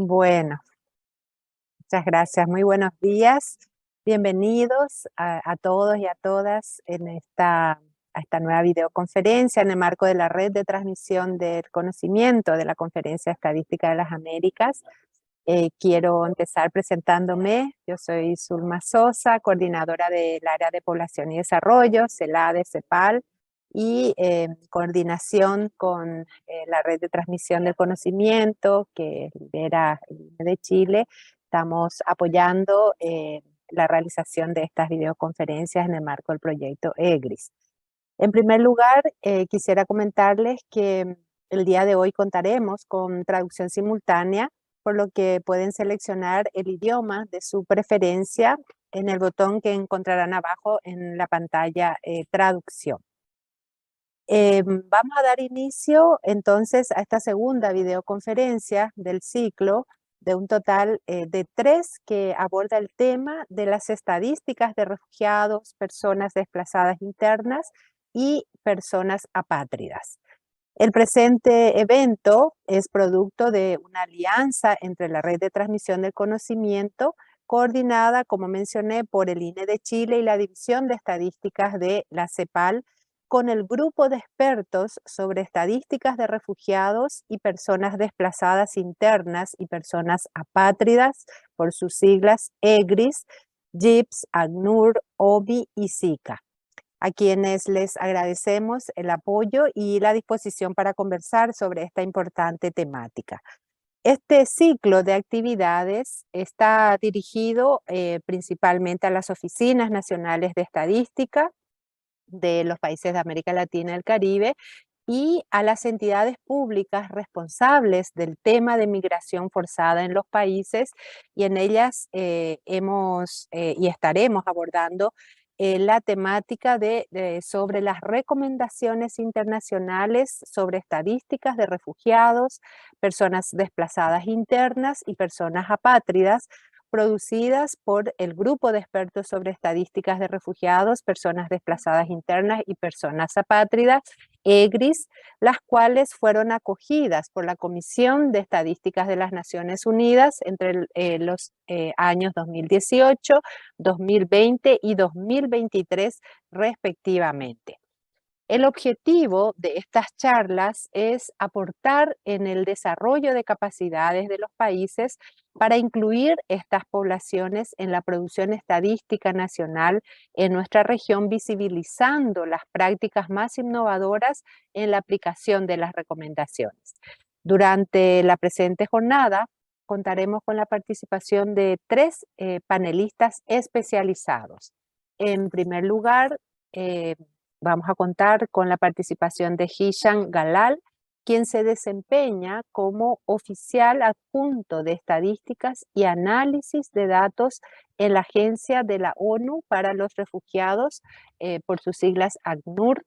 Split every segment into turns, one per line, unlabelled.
Bueno, muchas gracias. Muy buenos días. Bienvenidos a todos y a todas a esta nueva videoconferencia en el marco de la red de transmisión del conocimiento de la Conferencia Estadística de las Américas. Quiero empezar presentándome. Yo soy Zulma Sosa, coordinadora del área de población y desarrollo, CELADE, CEPAL, y coordinación con la red de transmisión del conocimiento que lidera el INE de Chile. Estamos apoyando la realización de estas videoconferencias en el marco del proyecto EGRIS. En primer lugar, quisiera comentarles que el día de hoy contaremos con traducción simultánea, por lo que pueden seleccionar el idioma de su preferencia en el botón que encontrarán abajo en la pantalla traducción. Vamos a dar inicio entonces a esta segunda videoconferencia del ciclo de un total de 3 que aborda el tema de las estadísticas de refugiados, personas desplazadas internas y personas apátridas. El presente evento es producto de una alianza entre la Red de Transmisión del Conocimiento, coordinada, como mencioné, por el INE de Chile y la División de Estadísticas de la CEPAL, con el grupo de expertos sobre estadísticas de refugiados y personas desplazadas internas y personas apátridas, por sus siglas EGRIS, GIPS, ACNUR, OBI y SICA, a quienes les agradecemos el apoyo y la disposición para conversar sobre esta importante temática. Este ciclo de actividades está dirigido principalmente a las oficinas nacionales de estadística de los países de América Latina y el Caribe y a las entidades públicas responsables del tema de migración forzada en los países, y en ellas y estaremos abordando la temática sobre las recomendaciones internacionales sobre estadísticas de refugiados, personas desplazadas internas y personas apátridas, producidas por el Grupo de Expertos sobre Estadísticas de Refugiados, Personas Desplazadas Internas y Personas Apátridas, EGRIS, las cuales fueron acogidas por la Comisión de Estadísticas de las Naciones Unidas entre los años 2018, 2020 y 2023 respectivamente. El objetivo de estas charlas es aportar en el desarrollo de capacidades de los países para incluir estas poblaciones en la producción estadística nacional en nuestra región, visibilizando las prácticas más innovadoras en la aplicación de las recomendaciones. Durante la presente jornada contaremos con la participación de 3 panelistas especializados. En primer lugar, vamos a contar con la participación de Hisham Galal, quien se desempeña como oficial adjunto de estadísticas y análisis de datos en la Agencia de la ONU para los Refugiados, por sus siglas ACNUR,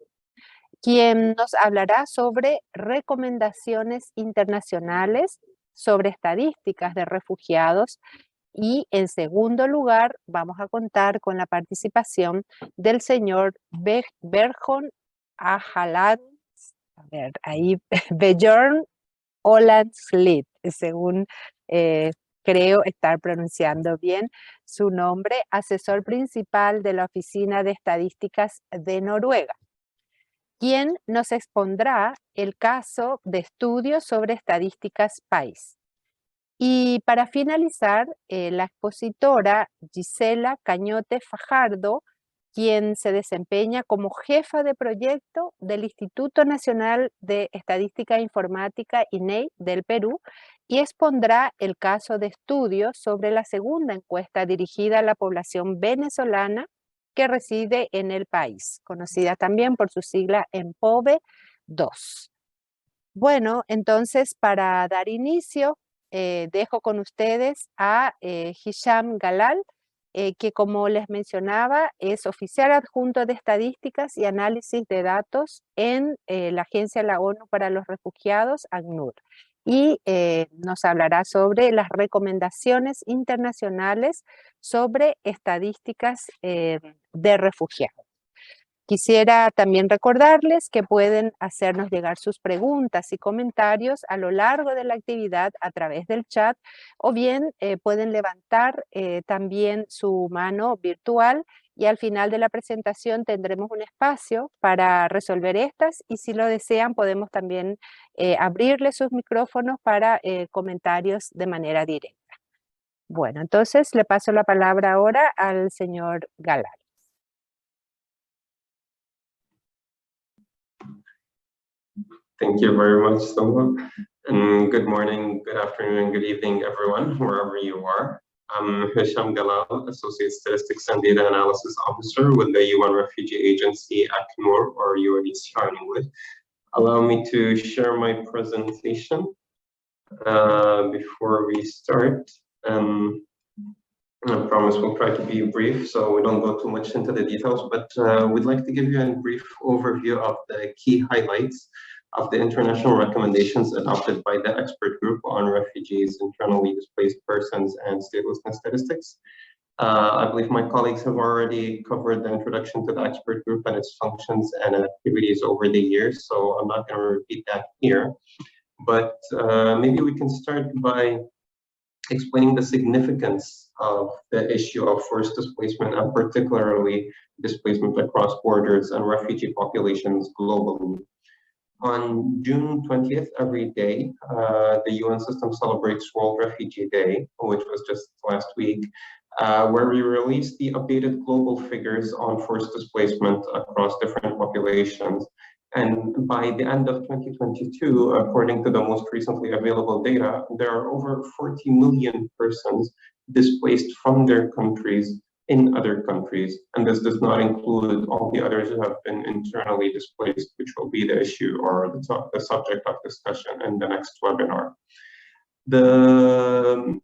quien nos hablará sobre recomendaciones internacionales sobre estadísticas de refugiados. Y en segundo lugar, vamos a contar con la participación del señor Berjon Ajalan, Björn Olandslit, según creo estar pronunciando bien su nombre, asesor principal de la Oficina de Estadísticas de Noruega, quien nos expondrá el caso de estudio sobre estadísticas país. Y para finalizar, la expositora Gisela Cañote Fajardo, quien se desempeña como jefa de proyecto del Instituto Nacional de Estadística e Informática, INEI, del Perú, y expondrá el caso de estudio sobre la segunda encuesta dirigida a la población venezolana que reside en el país, conocida también por su sigla EMPOVE 2. Bueno, entonces, para dar inicio, dejo con ustedes a Hisham Galal, que, como les mencionaba, es oficial adjunto de estadísticas y análisis de datos en la Agencia de la ONU para los Refugiados, ACNUR, y nos hablará sobre las recomendaciones internacionales sobre estadísticas de refugiados. Quisiera también recordarles que pueden hacernos llegar sus preguntas y comentarios a lo largo de la actividad a través del chat, o bien pueden levantar también su mano virtual, y al final de la presentación tendremos un espacio para resolver estas, y si lo desean podemos también abrirles sus micrófonos para comentarios de manera directa. Bueno, entonces le paso la palabra ahora al señor Galán.
Thank you very much, Soma. And good morning, good afternoon, and good evening, everyone, wherever you are. I'm Hisham Galal, Associate Statistics and Data Analysis Officer with the UN Refugee Agency, ACNUR, or UNHCR in English. Allow me to share my presentation before we start. I promise we'll try to be brief so we don't go too much into the details, but we'd like to give you a brief overview of the key highlights of the international recommendations adopted by the expert group on refugees, internally displaced persons, and statelessness statistics. I believe my colleagues have already covered the introduction to the expert group and its functions and activities over the years, so I'm not going to repeat that here. But maybe we can start by explaining the significance of the issue of forced displacement, and particularly displacement across borders and refugee populations globally. On June 20th, every day, the UN system celebrates World Refugee Day, which was just last week, where we released the updated global figures on forced displacement across different populations. And by the end of 2022, according to the most recently available data, there are over 40 million persons displaced from their countries in other countries. And this does not include all the others who have been internally displaced, which will be the issue or the subject of discussion in the next webinar. The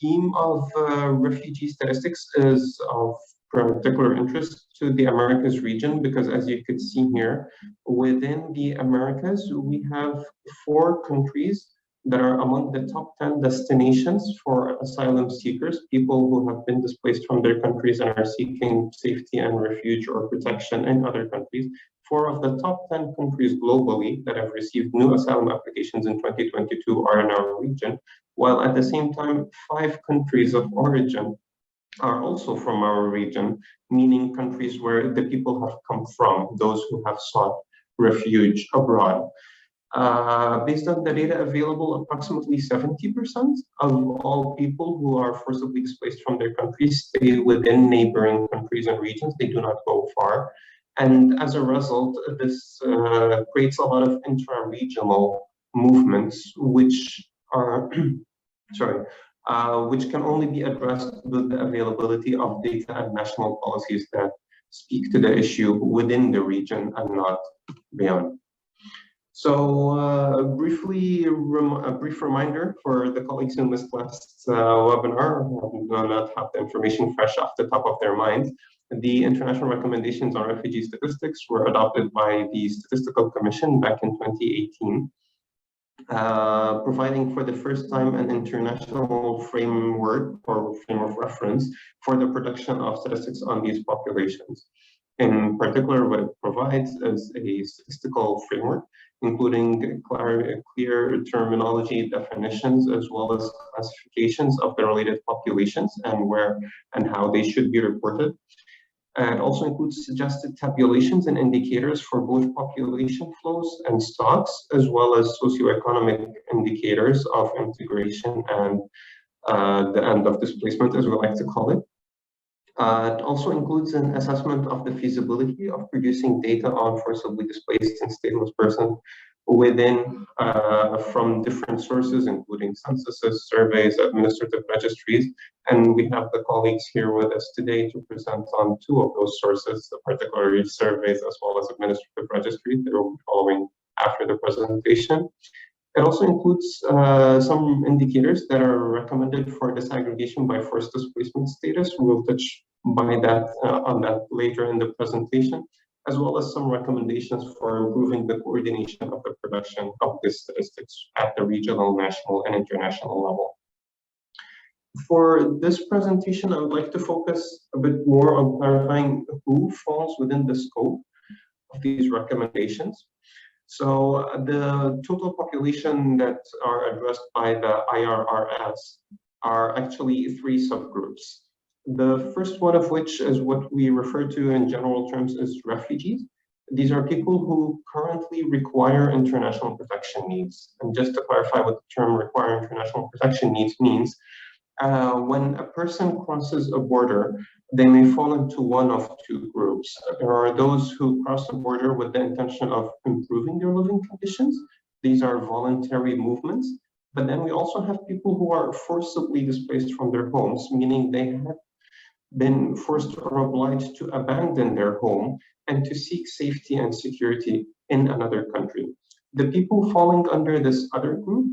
theme of refugee statistics is of particular interest to the Americas region, because as you could see here, within the Americas, we have 4 countries that are among the top 10 destinations for asylum seekers, people who have been displaced from their countries and are seeking safety and refuge or protection in other countries. 4 of the top 10 countries globally that have received new asylum applications in 2022 are in our region, while at the same time, 5 countries of origin are also from our region, meaning countries where the people have come from, those who have sought refuge abroad. Based on the data available, approximately 70% of all people who are forcibly displaced from their countries stay within neighboring countries and regions. They do not go far. And as a result, this creates a lot of intra-regional movements, which are, which can only be addressed with the availability of data and national policies that speak to the issue within the region and not beyond. So a brief reminder for the colleagues in this last webinar who do not have the information fresh off the top of their minds. The international recommendations on refugee statistics were adopted by the Statistical Commission back in 2018. Providing for the first time an international framework or frame of reference for the production of statistics on these populations. In particular, what it provides is a statistical framework, including clear terminology definitions, as well as classifications of the related populations and where and how they should be reported. It also includes suggested tabulations and indicators for both population flows and stocks, as well as socioeconomic indicators of integration and the end of displacement, as we like to call it. It also includes an assessment of the feasibility of producing data on forcibly displaced and stateless persons within from different sources, including censuses, surveys, administrative registries. And we have the colleagues here with us today to present on 2 of those sources, particularly surveys as well as administrative registries. They will be following after the presentation. It also includes some indicators that are recommended for disaggregation by forced displacement status. We'll touch on that later in the presentation, as well as some recommendations for improving the coordination of the production of these statistics at the regional, national, and international level. For this presentation, I would like to focus a bit more on clarifying who falls within the scope of these recommendations. So the total population that are addressed by the IRRS are actually 3 subgroups. The first one of which is what we refer to in general terms as refugees. These are people who currently require international protection needs. And just to clarify what the term require international protection needs means, when a person crosses a border, they may fall into one of 2 groups. There are those who cross the border with the intention of improving their living conditions. These are voluntary movements. But then we also have people who are forcibly displaced from their homes, meaning they have been forced or obliged to abandon their home and to seek safety and security in another country. The people falling under this other group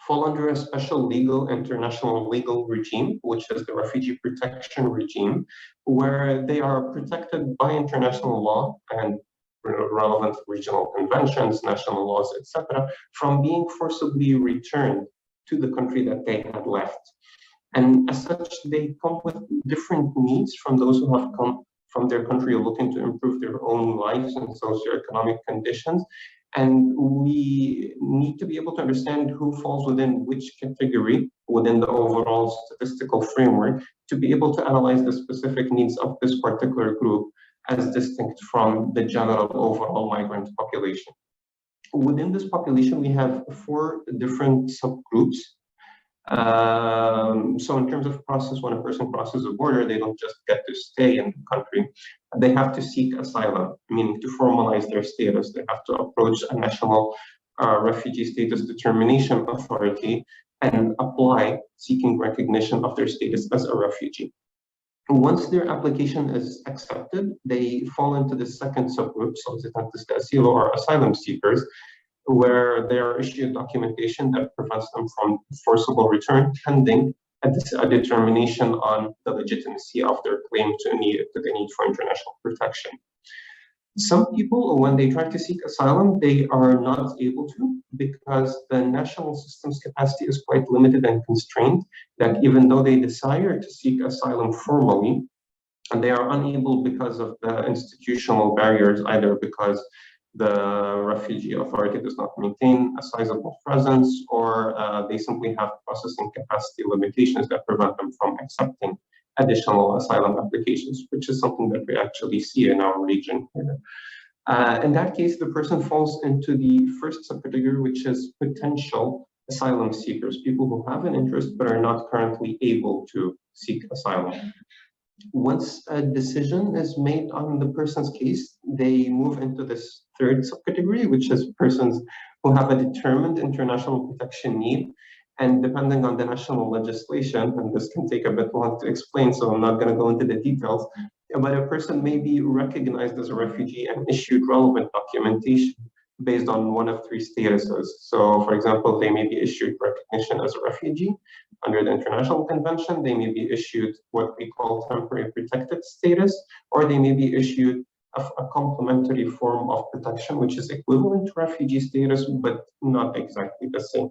fall under a special international legal regime, which is the refugee protection regime, where they are protected by international law and relevant regional conventions, national laws, etc., from being forcibly returned to the country that they had left. And as such, they come with different needs from those who have come from their country looking to improve their own lives and socioeconomic conditions. And we need to be able to understand who falls within which category within the overall statistical framework to be able to analyze the specific needs of this particular group as distinct from the general overall migrant population. Within this population, we have 4 different subgroups. So in terms of process, when a person crosses a border, they don't just get to stay in the country. They have to seek asylum, meaning to formalize their status. They have to approach a national refugee status determination authority and apply, seeking recognition of their status as a refugee. Once their application is accepted, they fall into the second subgroup, solicitantes de asilo or asylum seekers, where they are issued documentation that prevents them from forcible return pending a determination on the legitimacy of their claim to the need for international protection. Some people, when they try to seek asylum, they are not able to because the national system's capacity is quite limited and constrained, that even though they desire to seek asylum formally, and they are unable because of the institutional barriers, either because the refugee authority does not maintain a sizable presence, or they simply have processing capacity limitations that prevent them from accepting additional asylum applications, which is something that we actually see in our region here. In that case, the person falls into the first subcategory, which is potential asylum seekers, people who have an interest but are not currently able to seek asylum. Once a decision is made on the person's case, they move into this third subcategory, which is persons who have a determined international protection need. And depending on the national legislation, and this can take a bit long to explain, so I'm not going to go into the details, but a person may be recognized as a refugee and issued relevant documentation based on one of 3 statuses. So, for example, they may be issued recognition as a refugee under the International Convention. They may be issued what we call temporary protected status, or they may be issued a complementary form of protection, which is equivalent to refugee status, but not exactly the same.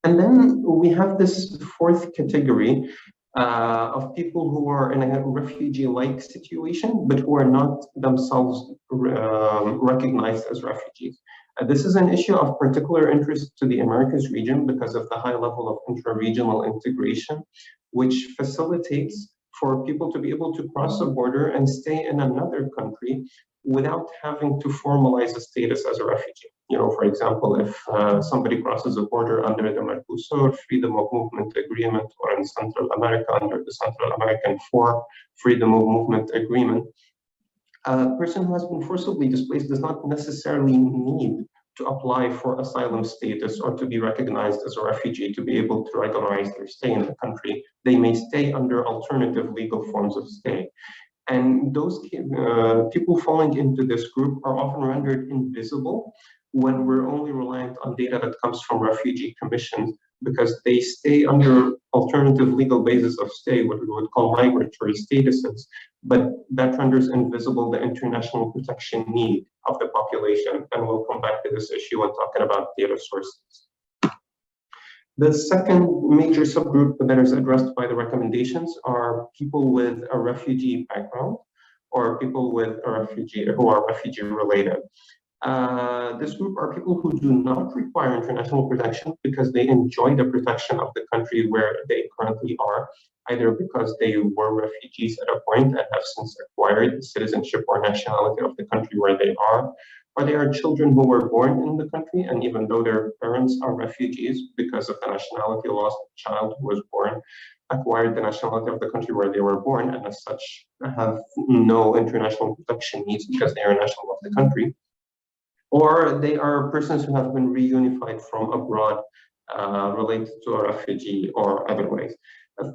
And then we have this 4th category of people who are in a refugee-like situation, but who are not themselves recognized as refugees. This is an issue of particular interest to the Americas region because of the high level of intra-regional integration, which facilitates for people to be able to cross a border and stay in another country without having to formalize a status as a refugee. You know, for example, if somebody crosses a border under the Mercosur Freedom of Movement Agreement, or in Central America under the Central American IV Freedom of Movement Agreement, a person who has been forcibly displaced does not necessarily need to apply for asylum status or to be recognized as a refugee to be able to regularize their stay in the country. They may stay under alternative legal forms of stay. And those people falling into this group are often rendered invisible when we're only reliant on data that comes from refugee commissions, because they stay under alternative legal basis of stay, what we would call migratory statuses, but that renders invisible the international protection need of the population. And we'll come back to this issue when talking about data sources. The second major subgroup that is addressed by the recommendations are people with a refugee background, or people with a refugee who are refugee related. This group are people who do not require international protection because they enjoy the protection of the country where they currently are, either because they were refugees at a point and have since acquired citizenship or nationality of the country where they are, or they are children who were born in the country, and even though their parents are refugees, because of the nationality laws, the child who was born acquired the nationality of the country where they were born, and as such have no international protection needs because they are national of the country. Or they are persons who have been reunified from abroad related to a refugee or otherwise.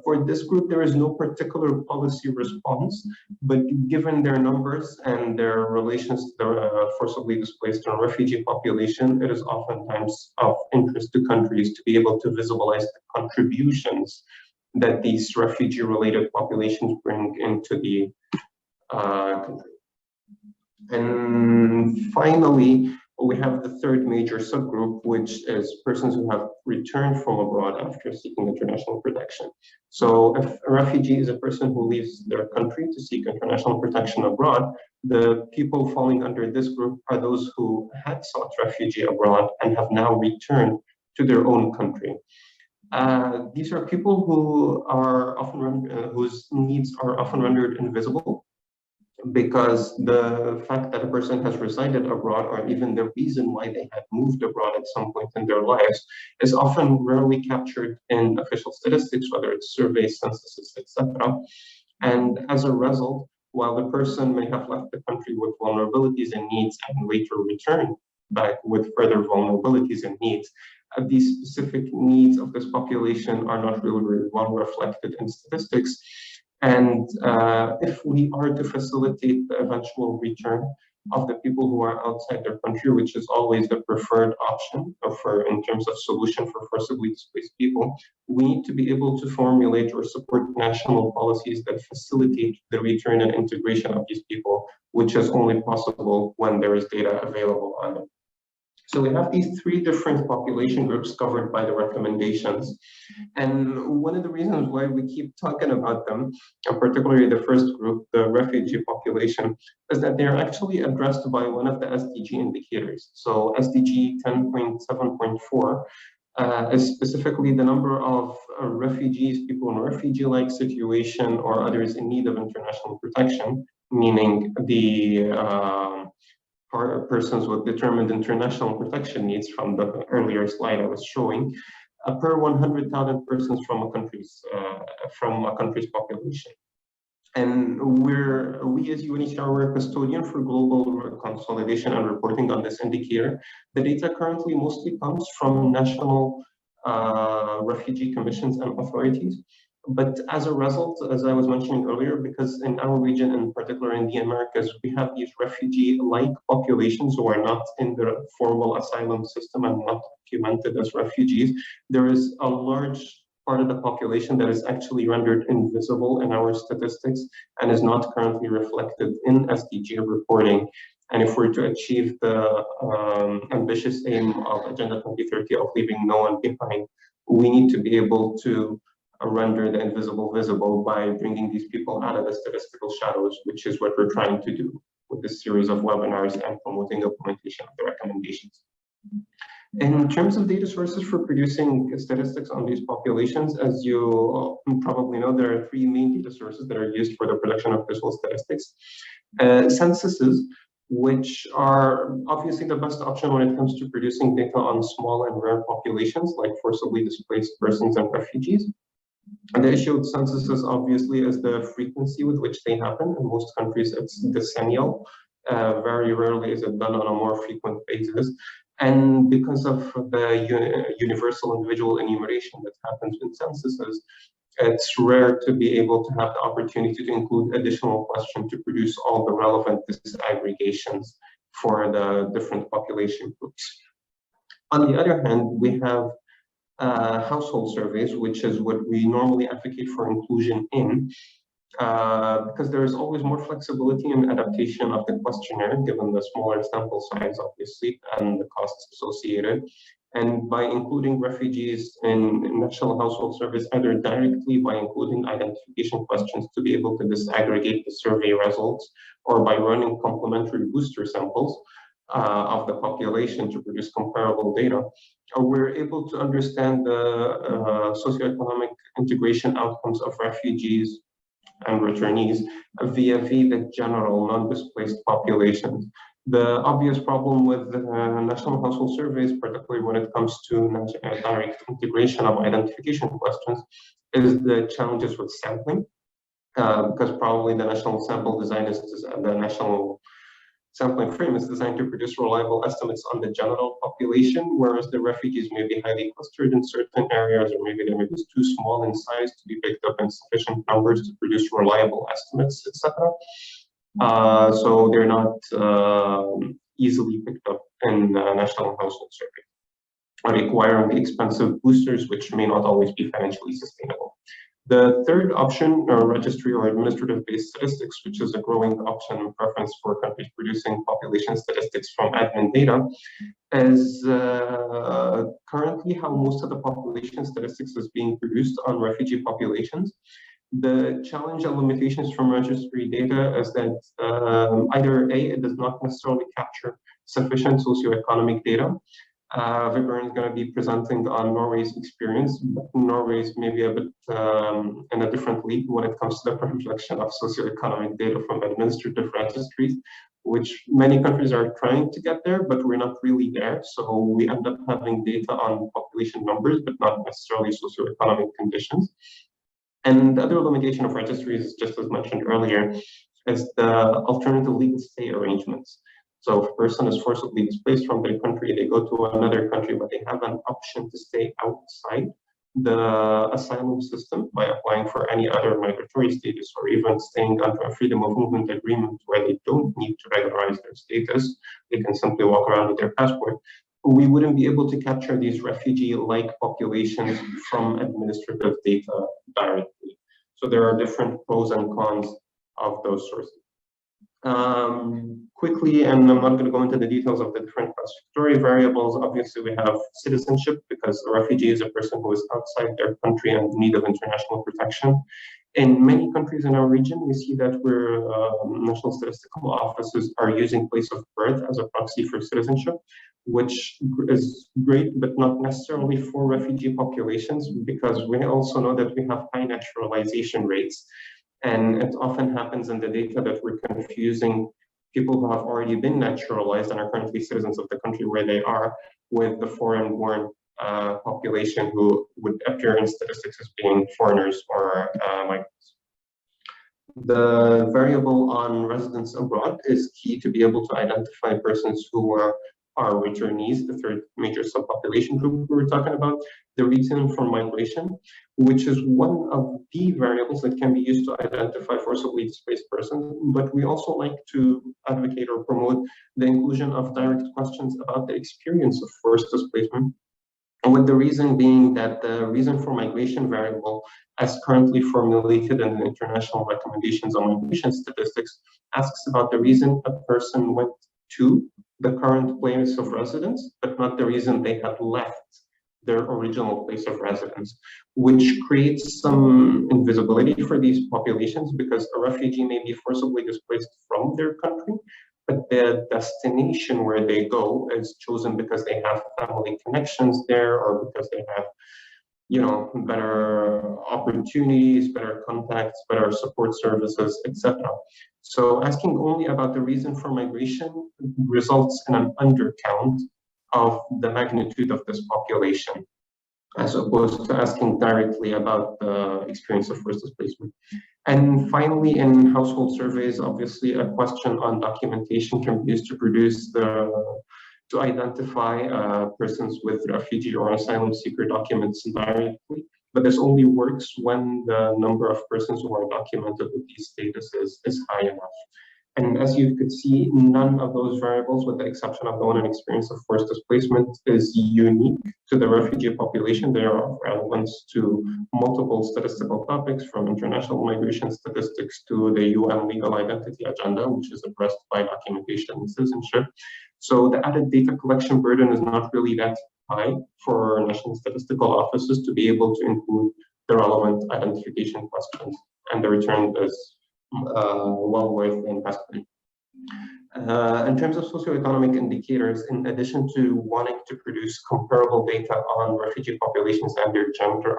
For this group, there is no particular policy response, but given their numbers and their relations to the forcibly displaced and refugee population, it is oftentimes of interest to countries to be able to visualize the contributions that these refugee-related populations bring into the country. And finally, we have the third major subgroup, which is persons who have returned from abroad after seeking international protection. So if a refugee is a person who leaves their country to seek international protection abroad, the people falling under this group are those who had sought refugee abroad and have now returned to their own country. These are people who are often whose needs are often rendered invisible, because the fact that a person has resided abroad, or even the reason why they had moved abroad at some point in their lives, is often rarely captured in official statistics, whether it's surveys, censuses, etc. And as a result, while the person may have left the country with vulnerabilities and needs and later returned back with further vulnerabilities and needs, these specific needs of this population are not really well reflected in statistics. And if we are to facilitate the eventual return of the people who are outside their country, which is always the preferred option in terms of solution for forcibly displaced people, we need to be able to formulate or support national policies that facilitate the return and integration of these people, which is only possible when there is data available on them. So we have these three different population groups covered by the recommendations. And one of the reasons why we keep talking about them, and particularly the first group, the refugee population, is that they're actually addressed by one of the SDG indicators. So SDG 10.7.4 is specifically the number of refugees, people in a refugee-like situation or others in need of international protection, meaning the persons with determined international protection needs from the earlier slide I was showing, per 100,000 persons from a country's population. And we as UNHCR, we're a custodian for global consolidation and reporting on this indicator. The data currently mostly comes from national refugee commissions and authorities. But as a result, as I was mentioning earlier, because in our region, in particular in the Americas, we have these refugee-like populations who are not in the formal asylum system and not documented as refugees, there is a large part of the population that is actually rendered invisible in our statistics and is not currently reflected in SDG reporting. And if we're to achieve the ambitious aim of Agenda 2030 of leaving no one behind, we need to be able to render the invisible visible by bringing these people out of the statistical shadows, which is what we're trying to do with this series of webinars and promoting implementation of the recommendations. In terms of data sources for producing statistics on these populations, as you probably know, there are three main data sources that are used for the production of visual statistics. Censuses, which are obviously the best option when it comes to producing data on small and rare populations like forcibly displaced persons and refugees. And the issue with censuses, obviously, is the frequency with which they happen. In most countries, it's decennial. Very rarely is it done on a more frequent basis. And because of the universal individual enumeration that happens in censuses, it's rare to be able to have the opportunity to include additional questions to produce all the relevant disaggregations for the different population groups. On the other hand, we have household surveys, which is what we normally advocate for inclusion in, because there is always more flexibility in adaptation of the questionnaire, given the smaller sample size, obviously, and the costs associated. And by including refugees in national household surveys, either directly by including identification questions to be able to disaggregate the survey results, or by running complementary booster samples of the population to produce comparable data, we're able to understand the socioeconomic integration outcomes of refugees and returnees via the general non-displaced populations. The obvious problem with national household surveys, particularly when it comes to direct integration of identification questions, is the challenges with sampling, because probably the national sample design is the national sampling frame is designed to produce reliable estimates on the general population, whereas the refugees may be highly clustered in certain areas, or maybe they may be too small in size to be picked up in sufficient numbers to produce reliable estimates, etc. So they're not easily picked up in national household survey, requiring expensive boosters, which may not always be financially sustainable. The third option, registry or administrative-based statistics, which is a growing option and preference for countries producing population statistics from admin data, is currently how most of the population statistics is being produced on refugee populations. The challenge and limitations from registry data is that either A, it does not necessarily capture sufficient socioeconomic data. Vibjørn is going to be presenting on Norway's experience, but Norway's maybe a bit in a different league when it comes to the reflection of socioeconomic data from administrative registries, which many countries are trying to get there, but we're not really there. So we end up having data on population numbers, but not necessarily socioeconomic conditions. And the other limitation of registries, just as mentioned earlier, is the alternative legal stay arrangements. So if a person is forcibly displaced from their country, they go to another country, but they have an option to stay outside the asylum system by applying for any other migratory status, or even staying under a freedom of movement agreement where they don't need to regularize their status. They can simply walk around with their passport. We wouldn't be able to capture these refugee-like populations from administrative data directly. So there are different pros and cons of those sources. Quickly, and I'm not going to go into the details of the different classificatory variables. Obviously, we have citizenship, because a refugee is a person who is outside their country and in need of international protection. In many countries in our region, we see that where national statistical offices are using place of birth as a proxy for citizenship, which is great, but not necessarily for refugee populations, because we also know that we have high naturalization rates. And it often happens in the data that we're confusing people who have already been naturalized and are currently citizens of the country where they are with the foreign-born population who would appear in statistics as being foreigners or migrants. The variable on residence abroad is key to be able to identify persons who are returnees, the third major subpopulation group we were talking about, the reason for migration, which is one of the variables that can be used to identify forcibly displaced persons. But we also like to advocate or promote the inclusion of direct questions about the experience of forced displacement, and with the reason being that the reason for migration variable, as currently formulated in the international recommendations on migration statistics, asks about the reason a person went to the current place of residence, but not the reason they had left their original place of residence, which creates some invisibility for these populations, because a refugee may be forcibly displaced from their country, but the destination where they go is chosen because they have family connections there, or because they have, you know, better opportunities, better contacts, better support services, etc. So asking only about the reason for migration results in an undercount of the magnitude of this population, as opposed to asking directly about the experience of forced displacement. And finally, in household surveys, obviously a question on documentation can be used to produce to identify persons with refugee or asylum seeker documents directly, but this only works when the number of persons who are documented with these statuses is high enough. And as you could see, none of those variables, with the exception of the one in experience of forced displacement, is unique to the refugee population. They are of relevance to multiple statistical topics, from international migration statistics to the UN legal identity agenda, which is addressed by documentation and citizenship. So the added data collection burden is not really that high for national statistical offices to be able to include the relevant identification questions, and the return is well worth the investment. In terms of socioeconomic indicators, in addition to wanting to produce comparable data on refugee populations and their gender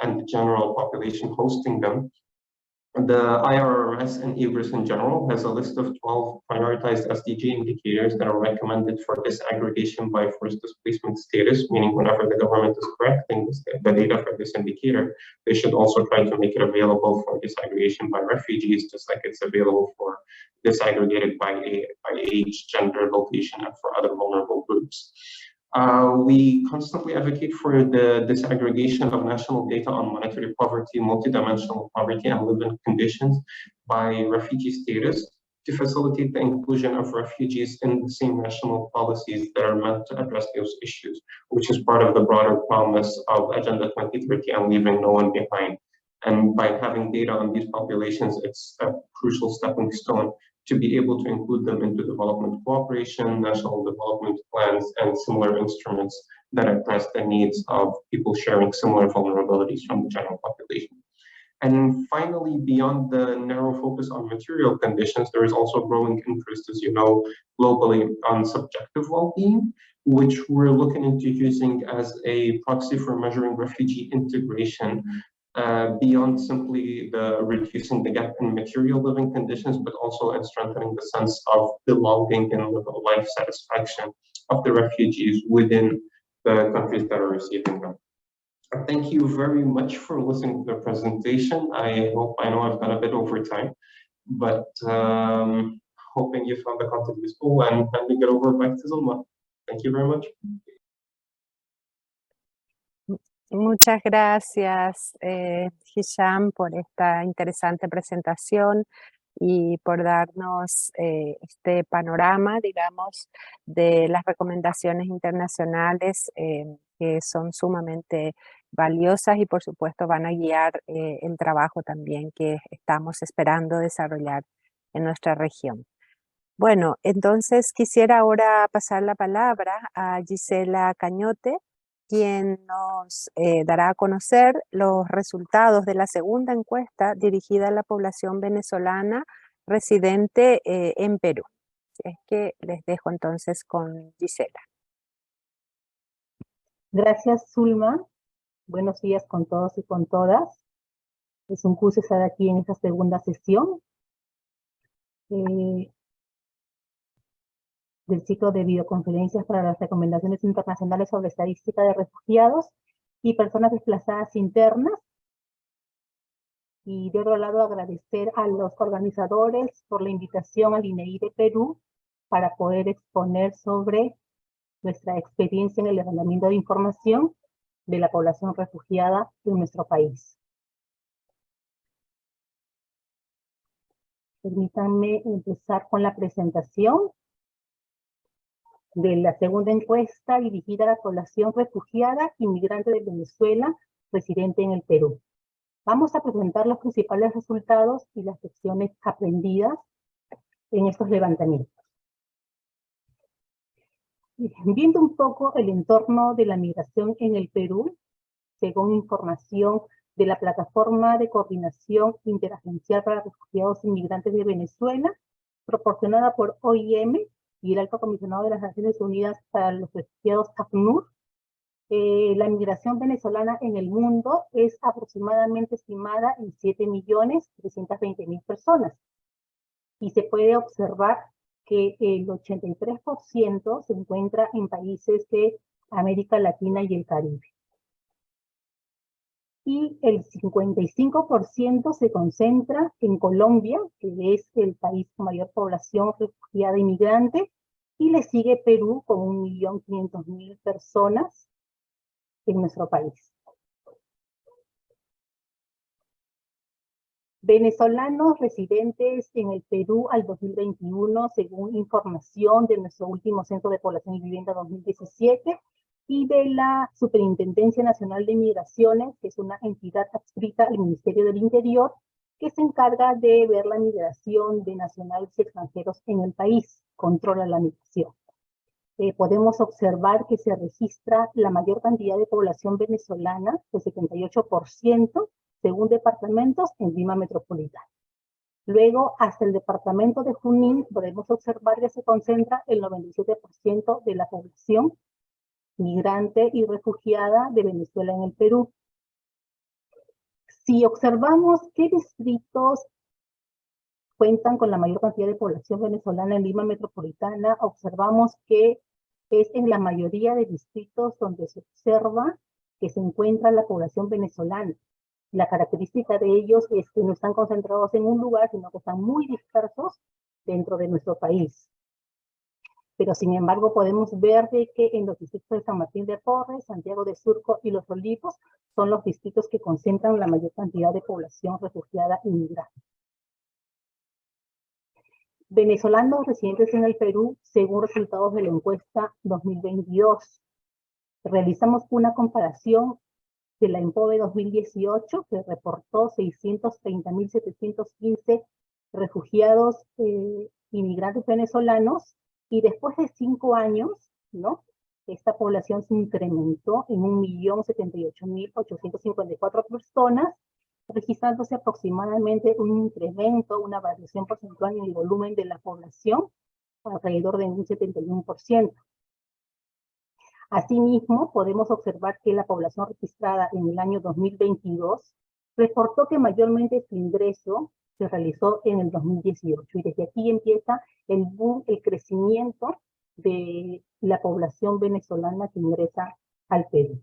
and the general population hosting them, the IRRS and EBRIS in general has a list of 12 prioritized SDG indicators that are recommended for disaggregation by forced displacement status, meaning whenever the government is correcting the data for this indicator, they should also try to make it available for disaggregation by refugees, just like it's available for disaggregated by age, gender, location, and for other vulnerable groups. We constantly advocate for the disaggregation of national data on monetary poverty, multidimensional poverty, and living conditions by refugee status to facilitate the inclusion of refugees in the same national policies that are meant to address those issues, which is part of the broader promise of Agenda 2030 and leaving no one behind. And by having data on these populations, it's a crucial stepping stone to be able to include them into development cooperation, national development plans, and similar instruments that address the needs of people sharing similar vulnerabilities from the general population. And finally, beyond the narrow focus on material conditions, there is also growing interest, as you know, globally on subjective well-being, which we're looking into using as a proxy for measuring refugee integration beyond simply reducing the gap in material living conditions, but also in strengthening the sense of belonging and life satisfaction of the refugees within the countries that are receiving them. Thank you very much for listening to the presentation. I know I've gone a bit over time, but hoping you found the content useful, and handing it over back to Zulma. Thank you very much.
Muchas gracias, Hisham, por esta interesante presentación y por darnos este panorama, digamos, de las recomendaciones internacionales que son sumamente valiosas y por supuesto van a guiar el trabajo también que estamos esperando desarrollar en nuestra región. Bueno, entonces quisiera ahora pasar la palabra a Gisela Cañote, quien nos dará a conocer los resultados de la segunda encuesta dirigida a la población venezolana residente en Perú. Es que les dejo entonces con Gisela.
Gracias, Zulma. Buenos días con todos y con todas. Es un gusto estar aquí en esta segunda sesión del ciclo de videoconferencias para las recomendaciones internacionales sobre estadística de refugiados y personas desplazadas internas. Y de otro lado, agradecer a los organizadores por la invitación al INEI de Perú para poder exponer sobre nuestra experiencia en el levantamiento de información de la población refugiada en nuestro país. Permítanme empezar con la presentación de la segunda encuesta dirigida a la población refugiada inmigrante de Venezuela residente en el Perú. Vamos a presentar los principales resultados y las lecciones aprendidas en estos levantamientos. Viendo un poco el entorno de la migración en el Perú, según información de la Plataforma de Coordinación Interagencial para Refugiados Inmigrantes de Venezuela, proporcionada por OIM y el Alto Comisionado de las Naciones Unidas para los Refugiados, ACNUR, la migración venezolana en el mundo es aproximadamente estimada en 7.320.000 personas. Y se puede observar que el 83% se encuentra en países de América Latina y el Caribe. Y el 55% se concentra en Colombia, que es el país con mayor población refugiada inmigrante, y le sigue Perú con 1.500.000 personas en nuestro país. Venezolanos residentes en el Perú al 2021, según información de nuestro último Censo de Población y Vivienda 2017, y de la Superintendencia Nacional de Migraciones, que es una entidad adscrita al Ministerio del Interior, que se encarga de ver la migración de nacionales y extranjeros en el país, controla la migración. Podemos observar que se registra la mayor cantidad de población venezolana, el 78%, según departamentos, en Lima Metropolitana. Luego, hasta el departamento de Junín, podemos observar que se concentra el 97% de la población migrante y refugiada de Venezuela en el Perú. Si observamos qué distritos cuentan con la mayor cantidad de población venezolana en Lima Metropolitana, observamos que es en la mayoría de distritos donde se observa que se encuentra la población venezolana. La característica de ellos es que no están concentrados en un lugar, sino que están muy dispersos dentro de nuestro país. Pero sin embargo podemos ver de que en los distritos de San Martín de Porres, Santiago de Surco y Los Olivos son los distritos que concentran la mayor cantidad de población refugiada e inmigrante. Venezolanos residentes en el Perú, según resultados de la encuesta 2022. Realizamos una comparación de la ENPOVE 2018, que reportó 630.715 refugiados inmigrantes venezolanos, y después de 5 años, ¿no?, esta población se incrementó en 1.078.854 personas, registrándose aproximadamente un incremento, una variación porcentual en el volumen de la población, alrededor de un 71%. Asimismo, podemos observar que la población registrada en el año 2022 reportó que mayormente su ingreso se realizó en el 2018, y desde aquí empieza el boom, el crecimiento de la población venezolana que ingresa al Perú.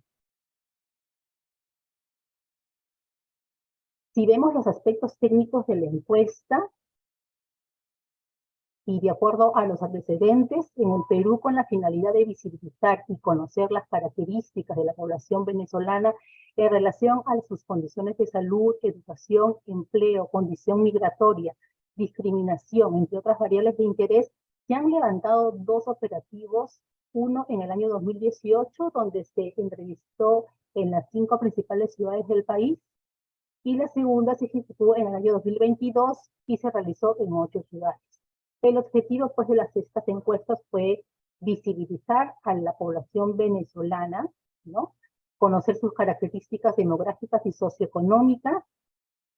Si vemos los aspectos técnicos de la encuesta, y de acuerdo a los antecedentes, en el Perú, con la finalidad de visibilizar y conocer las características de la población venezolana en relación a sus condiciones de salud, educación, empleo, condición migratoria, discriminación, entre otras variables de interés, se han levantado 2 operativos, uno en el año 2018, donde se entrevistó en las 5 principales ciudades del país, y la segunda se ejecutó en el año 2022 y se realizó en 8 ciudades. El objetivo, pues, de estas encuestas fue visibilizar a la población venezolana, ¿no?, conocer sus características demográficas y socioeconómicas,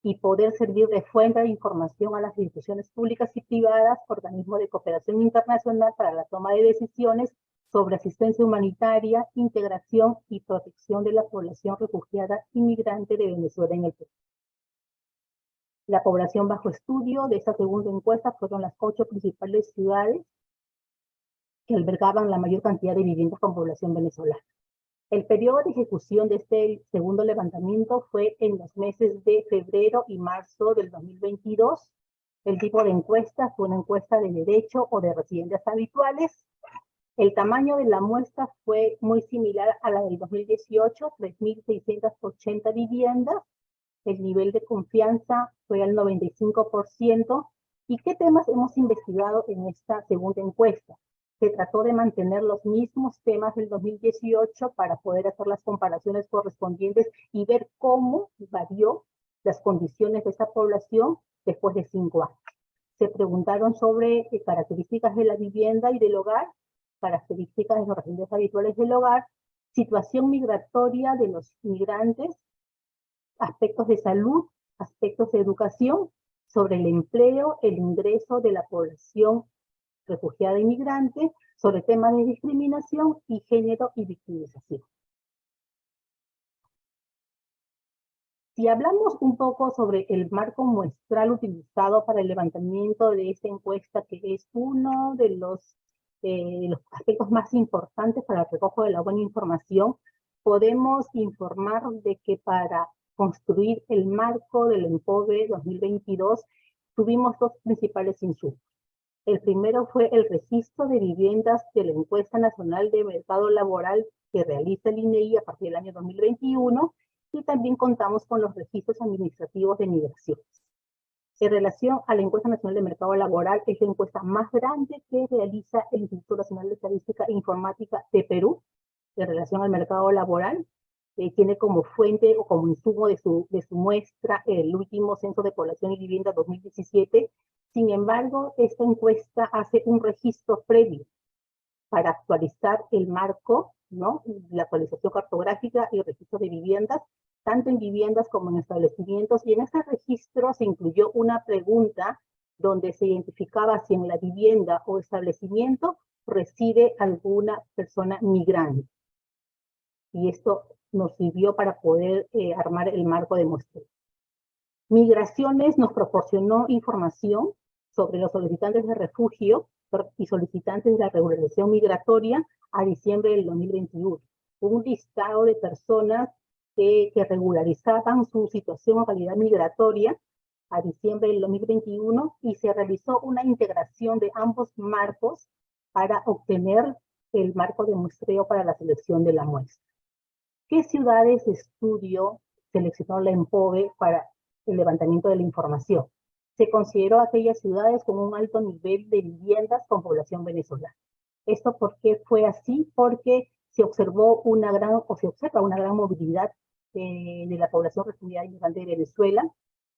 y poder servir de fuente de información a las instituciones públicas y privadas, organismos de cooperación internacional, para la toma de decisiones sobre asistencia humanitaria, integración y protección de la población refugiada inmigrante de Venezuela en el Perú. La población bajo estudio de esta segunda encuesta fueron las 8 principales ciudades que albergaban la mayor cantidad de viviendas con población venezolana. El periodo de ejecución de este segundo levantamiento fue en los meses de febrero y marzo del 2022. El tipo de encuesta fue una encuesta de derecho o de residentes habituales. El tamaño de la muestra fue muy similar a la del 2018, 3.680 viviendas. El nivel de confianza fue al 95%. ¿Y qué temas hemos investigado en esta segunda encuesta? Se trató de mantener los mismos temas del 2018 para poder hacer las comparaciones correspondientes y ver cómo varió las condiciones de esta población después de 5 años. Se preguntaron sobre características de la vivienda y del hogar, características de los residentes habituales del hogar, situación migratoria de los migrantes, aspectos de salud, aspectos de educación, sobre el empleo, el ingreso de la población refugiada inmigrante, sobre temas de discriminación y género y victimización. Si hablamos un poco sobre el marco muestral utilizado para el levantamiento de esta encuesta, que es uno de los aspectos más importantes para el recojo de la buena información, podemos informar de que para construir el marco del ENPOVE 2022 tuvimos 2 principales insumos. El primero fue el registro de viviendas de la Encuesta Nacional de Mercado Laboral que realiza el INEI a partir del año 2021, y también contamos con los registros administrativos de migraciones. En relación a la Encuesta Nacional de Mercado Laboral, es la encuesta más grande que realiza el Instituto Nacional de Estadística e Informática de Perú en relación al mercado laboral. tiene como fuente o como insumo de su muestra el último Censo de Población y Vivienda 2017. Sin embargo, esta encuesta hace un registro previo para actualizar el marco, ¿no? La actualización cartográfica y el registro de viviendas, tanto en viviendas como en establecimientos. Y en este registro se incluyó una pregunta donde se identificaba si en la vivienda o establecimiento reside alguna persona migrante. Y esto nos sirvió para poder armar el marco de muestreo. Migraciones nos proporcionó información sobre los solicitantes de refugio y solicitantes de la regularización migratoria a diciembre del 2021. Un listado de personas que regularizaban su situación o calidad migratoria a diciembre del 2021 y se realizó una integración de ambos marcos para obtener el marco de muestreo para la selección de la muestra. ¿Qué ciudades de estudio seleccionó la ENPOVE para el levantamiento de la información? Se consideró aquellas ciudades con un alto nivel de viviendas con población venezolana. ¿Esto por qué fue así? Porque se observó se observa una gran movilidad de la población refugiada y migrante de Venezuela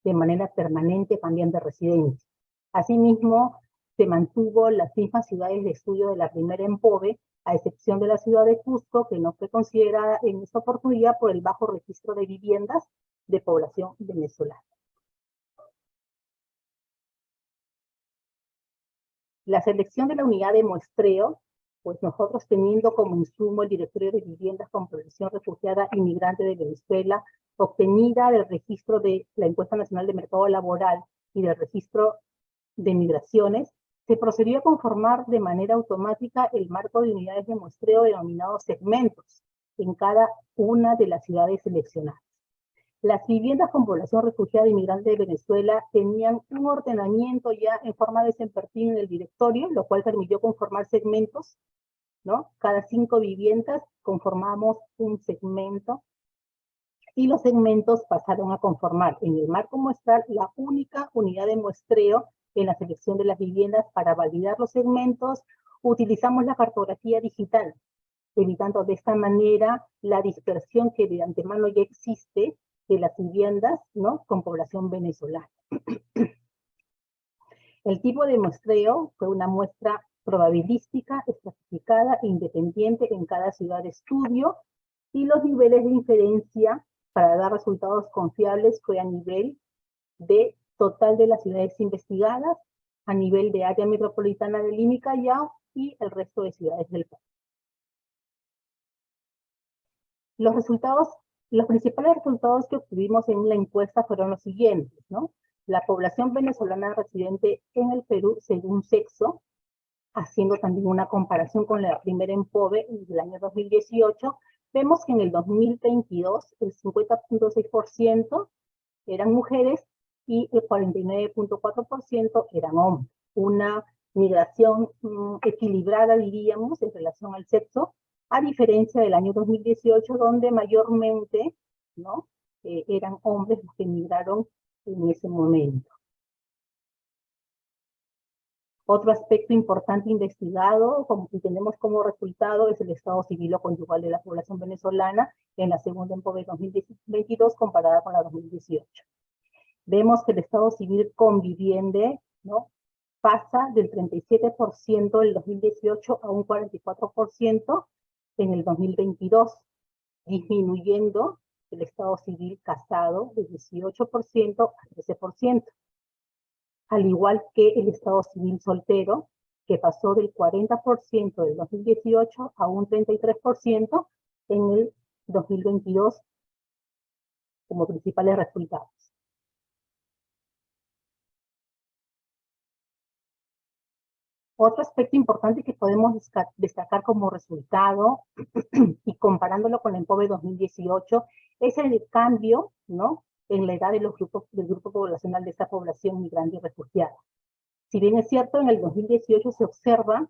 de manera permanente, cambian de residencia. Asimismo, se mantuvo las mismas ciudades de estudio de la primera ENPOVE, a excepción de la ciudad de Cusco, que no fue considerada en esta oportunidad por el bajo registro de viviendas de población venezolana. La selección de la unidad de muestreo, pues nosotros teniendo como insumo el directorio de viviendas con población refugiada inmigrante de Venezuela, obtenida del registro de la Encuesta Nacional de Mercado Laboral y del registro de migraciones, se procedió a conformar de manera automática el marco de unidades de muestreo denominados segmentos en cada una de las ciudades seleccionadas. Las viviendas con población refugiada inmigrante de Venezuela tenían un ordenamiento ya en forma de Sempertin en el directorio, lo cual permitió conformar segmentos, ¿no? Cada 5 viviendas conformamos un segmento y los segmentos pasaron a conformar en el marco muestral la única unidad de muestreo en la selección de las viviendas. Para validar los segmentos utilizamos la cartografía digital, evitando de esta manera la dispersión que de antemano ya existe de las viviendas, ¿no?, con población venezolana. El tipo de muestreo fue una muestra probabilística, estratificada e independiente en cada ciudad de estudio, y los niveles de inferencia para dar resultados confiables fue a nivel de total de las ciudades investigadas, a nivel de área metropolitana de Lima y Callao y el resto de ciudades del país. Los principales resultados que obtuvimos en la encuesta fueron los siguientes, ¿no? La población venezolana residente en el Perú según sexo, haciendo también una comparación con la primera ENPOVE del año 2018, vemos que en el 2022 el 50.6% eran mujeres y el 49.4% eran hombres. Una migración equilibrada, diríamos, en relación al sexo, a diferencia del año 2018, donde mayormente, ¿no?, eran hombres los que emigraron en ese momento. Otro aspecto importante investigado y tenemos como resultado es el estado civil o conyugal de la población venezolana en la segunda ENPOVE 2022 comparada con la 2018. Vemos que el estado civil conviviente, ¿no?, pasa del 37% del 2018 a un 44% en el 2022, disminuyendo el estado civil casado de 18% a 13%. Al igual que el estado civil soltero, que pasó del 40% del 2018 a un 33% en el 2022 como principales resultados. Otro aspecto importante que podemos destacar como resultado y comparándolo con la ENPOVE 2018 es el cambio, ¿no?, en la edad de los grupos, del grupo poblacional de esta población migrante y refugiada. Si bien es cierto, en el 2018 se observa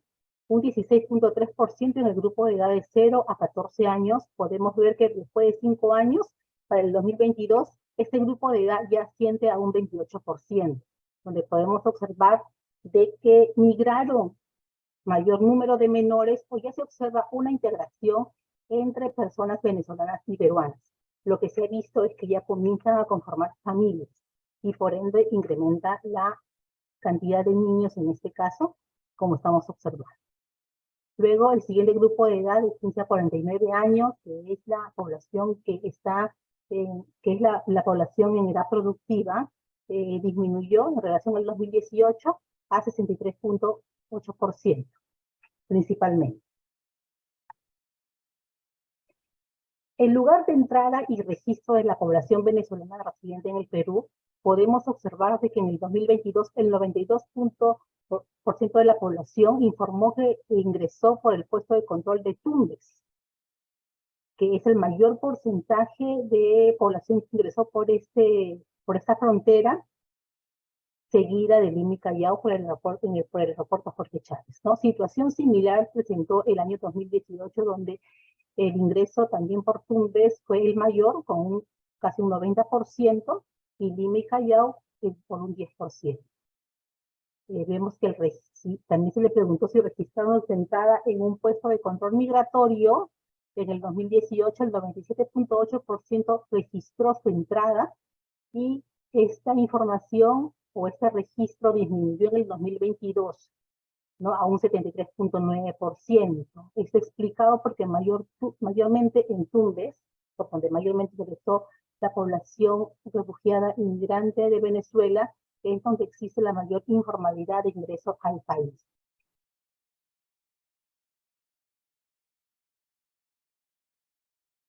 un 16.3% en el grupo de edad de 0 a 14 años, podemos ver que después de 5 años, para el 2022, este grupo de edad ya asciende a un 28%, donde podemos observar de que migraron mayor número de menores o ya se observa una integración entre personas venezolanas y peruanas. Lo que se ha visto es que ya comienzan a conformar familias y por ende incrementa la cantidad de niños en este caso, como estamos observando. Luego, el siguiente grupo de edad de 15 a 49 años, que es la población que está, que es la población en edad productiva, disminuyó en relación al 2018 a 63.8%, principalmente. En lugar de entrada y registro de la población venezolana residente en el Perú, podemos observar de que en el 2022 el 92% de la población informó que ingresó por el puesto de control de Tumbes, que es el mayor porcentaje de población que ingresó por esta frontera, seguida de Lima y Callao por el aeropuerto Jorge Chávez, ¿no? Situación similar presentó el año 2018, donde el ingreso también por Tumbes fue el mayor, con casi un 90%, y Lima y Callao por un 10%. Vemos que también se le preguntó si registraron su entrada en un puesto de control migratorio. En el 2018, el 97.8% registró su entrada, y esta información o este registro disminuyó en el 2022, ¿no? A un 73.9%. Esto explicado porque mayormente en Tumbes, por donde mayormente ingresó la población refugiada inmigrante de Venezuela, es donde existe la mayor informalidad de ingreso al país.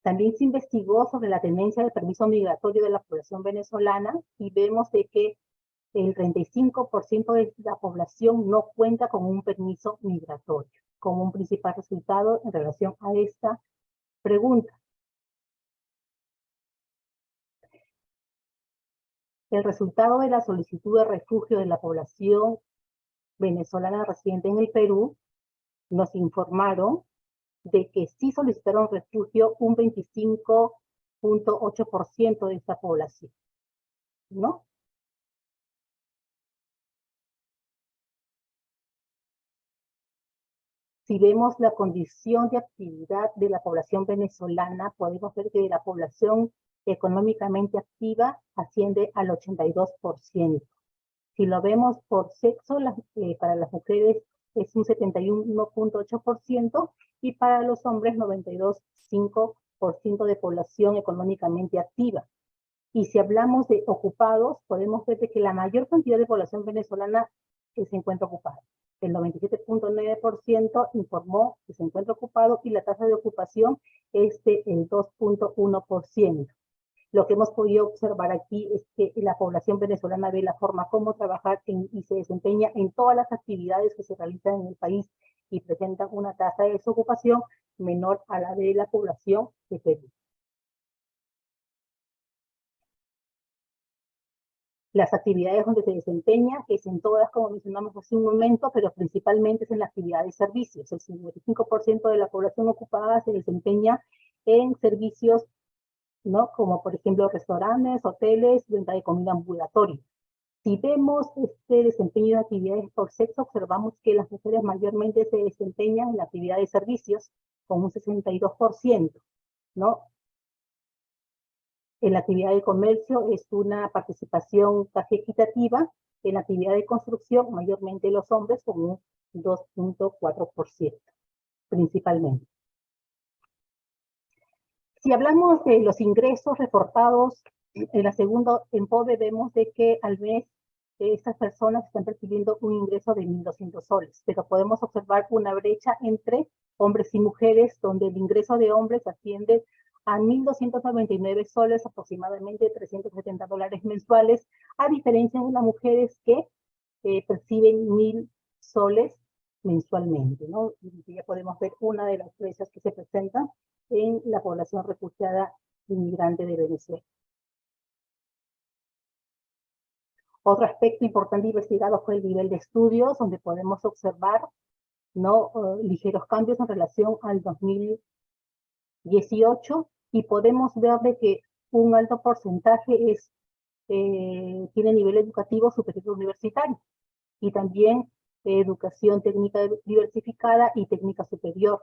También se investigó sobre la tendencia del permiso migratorio de la población venezolana y vemos de que el 35% de la población no cuenta con un permiso migratorio, como un principal resultado en relación a esta pregunta. El resultado de la solicitud de refugio de la población venezolana residente en el Perú nos informaron de que sí solicitaron refugio un 25.8% de esta población, ¿no? Si vemos la condición de actividad de la población venezolana, podemos ver que la población económicamente activa asciende al 82%. Si lo vemos por sexo, para las mujeres es un 71.8% y para los hombres 92.5% de población económicamente activa. Y si hablamos de ocupados, podemos ver que la mayor cantidad de población venezolana se encuentra ocupada. El 97.9% informó que se encuentra ocupado y la tasa de ocupación es del 2.1%. Lo que hemos podido observar aquí es que la población venezolana ve la forma como trabajar y se desempeña en todas las actividades que se realizan en el país y presentan una tasa de desocupación menor a la de la población de Perú. Las actividades donde se desempeña es en todas, como mencionamos hace un momento, pero principalmente es en la actividad de servicios. El 55% de la población ocupada se desempeña en servicios, ¿no? Como por ejemplo restaurantes, hoteles, venta de comida ambulatoria. Si vemos este desempeño de actividades por sexo, observamos que las mujeres mayormente se desempeñan en la actividad de servicios con un 62%, ¿no? En la actividad de comercio es una participación casi equitativa. En la actividad de construcción, mayormente los hombres con un 2.4%, principalmente. Si hablamos de los ingresos reportados en la segunda ENPOVE, vemos de que al mes estas personas están percibiendo un ingreso de 1.200 soles, pero podemos observar una brecha entre hombres y mujeres, donde el ingreso de hombres asciende a 1.299 soles, aproximadamente $370 mensuales, a diferencia de las mujeres que perciben 1.000 soles mensualmente, ¿no? Y ya podemos ver una de las brechas que se presentan en la población refugiada inmigrante de Venezuela. Otro aspecto importante investigado fue el nivel de estudios, donde podemos observar, ¿no? Ligeros cambios en relación al 2018, y podemos ver de que un alto porcentaje tiene nivel educativo superior universitario, y también educación técnica diversificada y técnica superior,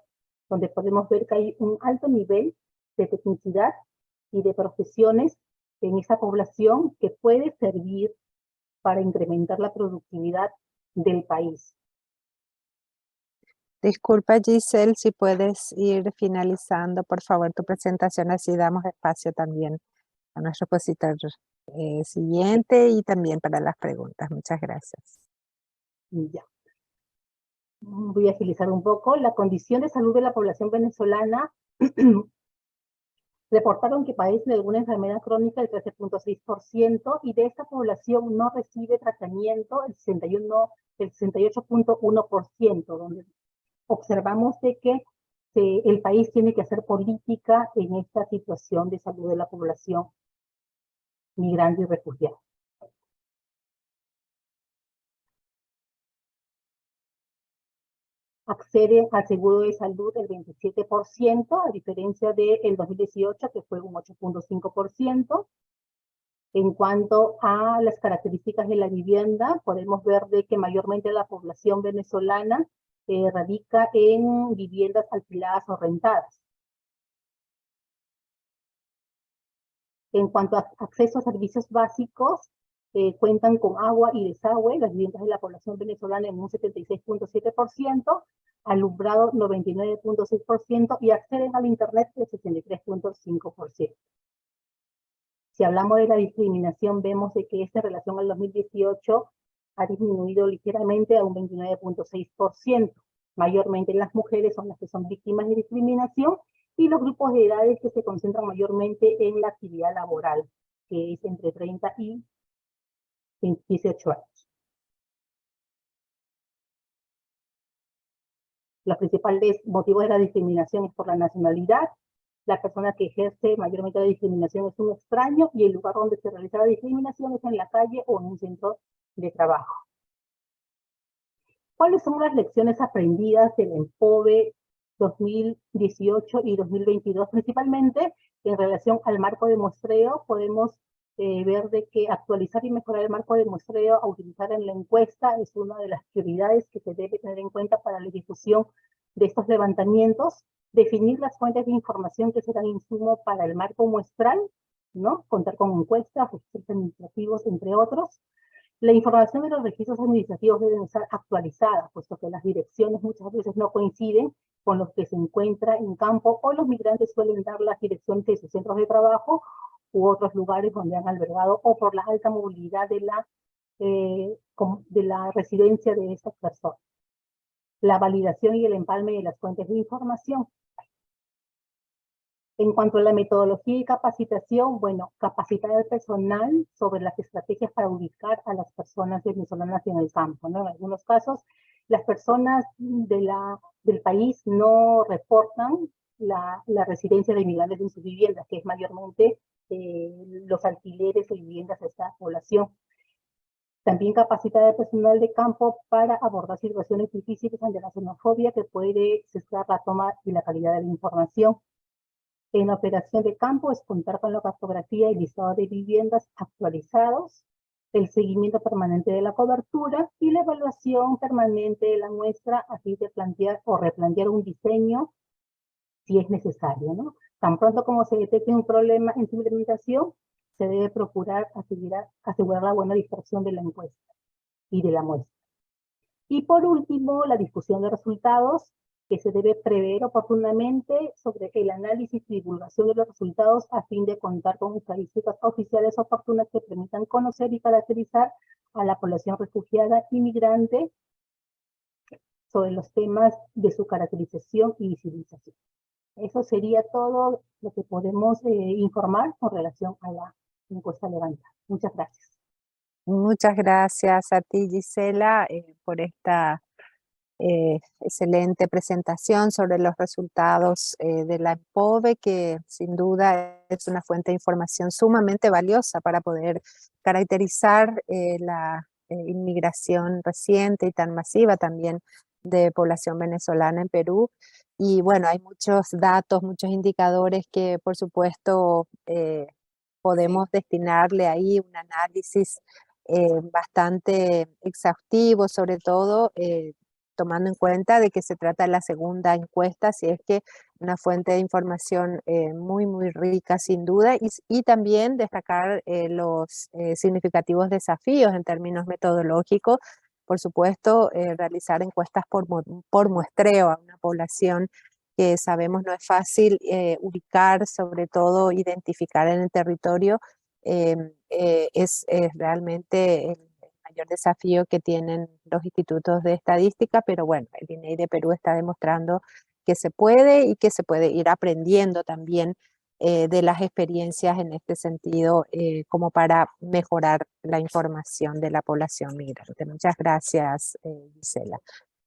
donde podemos ver que hay un alto nivel de tecnicidad y de profesiones en esa población que puede servir para incrementar la productividad del país.
Disculpa, Giselle, si puedes ir finalizando, por favor, tu presentación, así damos espacio también a nuestro expositor siguiente y también para las preguntas. Muchas gracias.
Ya. Voy a agilizar un poco. La condición de salud de la población venezolana reportaron que padecen de alguna enfermedad crónica el 13.6% y de esta población no recibe tratamiento el 68.1%, donde observamos de que el país tiene que hacer política en esta situación de salud de la población migrante y refugiada. Accede al seguro de salud el 27%, a diferencia del 2018, que fue un 8.5%. En cuanto a las características de la vivienda, podemos ver de que mayormente la población venezolana radica en viviendas alquiladas o rentadas. En cuanto a acceso a servicios básicos, cuentan con agua y desagüe, las viviendas de la población venezolana en un 76.7%, alumbrado 99.6% y acceden al internet el 63.5%. Si hablamos de la discriminación, vemos de que esta en relación al 2018 ha disminuido ligeramente a un 29.6%. Mayormente las mujeres son las que son víctimas de discriminación y los grupos de edades que se concentran mayormente en la actividad laboral, que es entre 30 y 18 años. Los principales motivos de la discriminación es por la nacionalidad. La persona que ejerce mayormente la discriminación es un extraño y el lugar donde se realiza la discriminación es en la calle o en un centro de trabajo. ¿Cuáles son las lecciones aprendidas del EMPOVE 2018 y 2022? Principalmente en relación al marco de muestreo, podemos ver de que actualizar y mejorar el marco de muestreo a utilizar en la encuesta es una de las prioridades que se debe tener en cuenta para la difusión de estos levantamientos. Definir las fuentes de información que serán insumo para el marco muestral, ¿no? Contar con encuestas, registros administrativos, entre otros. La información de los registros administrativos deben estar actualizadas, puesto que las direcciones muchas veces no coinciden con los que se encuentra en campo, o los migrantes suelen dar las direcciones de sus centros de trabajo u otros lugares donde han albergado, o por la alta movilidad de la residencia de estas personas. La validación y el empalme de las fuentes de información. En cuanto a la metodología y capacitación, bueno, capacitar al personal sobre las estrategias para ubicar a las personas venezolanas en el campo, ¿no? En algunos casos, las personas del país no reportan la residencia de inmigrantes en sus viviendas, que es mayormente los alquileres o viviendas de esta población. También capacitar al personal de campo para abordar situaciones difíciles ante la xenofobia que puede sesgar la toma y la calidad de la información. En la operación de campo es contar con la cartografía y listado de viviendas actualizados, el seguimiento permanente de la cobertura y la evaluación permanente de la muestra a fin de plantear o replantear un diseño si es necesario, ¿no? Tan pronto como se detecte un problema en su implementación, se debe procurar asegurar la buena dispersión de la encuesta y de la muestra. Y por último, la discusión de resultados, que se debe prever oportunamente sobre el análisis y divulgación de los resultados a fin de contar con estadísticas oficiales oportunas que permitan conocer y caracterizar a la población refugiada y migrante sobre los temas de su caracterización y visibilización. Eso sería todo lo que podemos informar con relación a la encuesta levantada. Muchas gracias.
Muchas gracias a ti, Gisela, por esta excelente presentación sobre los resultados de la EMPOVE, que sin duda es una fuente de información sumamente valiosa para poder caracterizar la inmigración reciente y tan masiva también de población venezolana en Perú. Y bueno, hay muchos datos, muchos indicadores que por supuesto podemos destinarle ahí un análisis bastante exhaustivo, sobre todo tomando en cuenta de que se trata de la segunda encuesta, si es que una fuente de información muy, muy rica sin duda, y también destacar los significativos desafíos en términos metodológicos. Por supuesto, realizar encuestas por muestreo a una población que sabemos no es fácil ubicar, sobre todo identificar en el territorio, es realmente el mayor desafío que tienen los institutos de estadística, pero bueno, el INEI de Perú está demostrando que se puede y que se puede ir aprendiendo también de las experiencias en este sentido, como para mejorar la información de la población migrante. Muchas gracias, Gisela.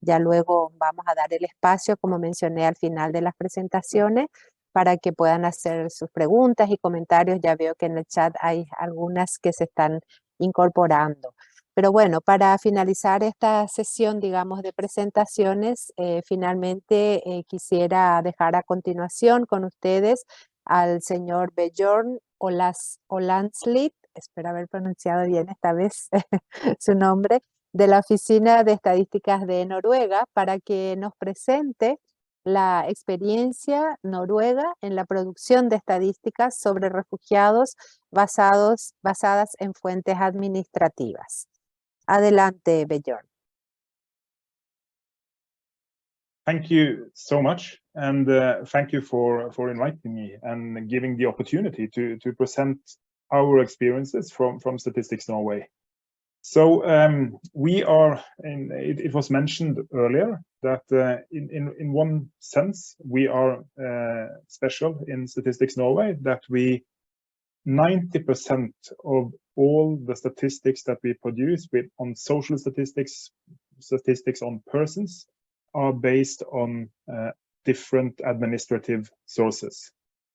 Ya luego vamos a dar el espacio, como mencioné al final de las presentaciones, para que puedan hacer sus preguntas y comentarios. Ya veo que en el chat hay algunas que se están incorporando. Pero bueno, para finalizar esta sesión, digamos, de presentaciones, finalmente quisiera dejar a continuación con ustedes al señor Bjørn Olanslit, espero haber pronunciado bien esta vez su nombre, de la Oficina de Estadísticas de Noruega, para que nos presente la experiencia noruega en la producción de estadísticas sobre refugiados basadas en fuentes administrativas. Adelante, Bjørn.
Thank you so much, and thank you for inviting me and giving the opportunity to present our experiences from Statistics Norway. So we are, it was mentioned earlier that in one sense we are special in Statistics Norway, that 90% of all the statistics that we produce on social statistics on persons, are based on different administrative sources.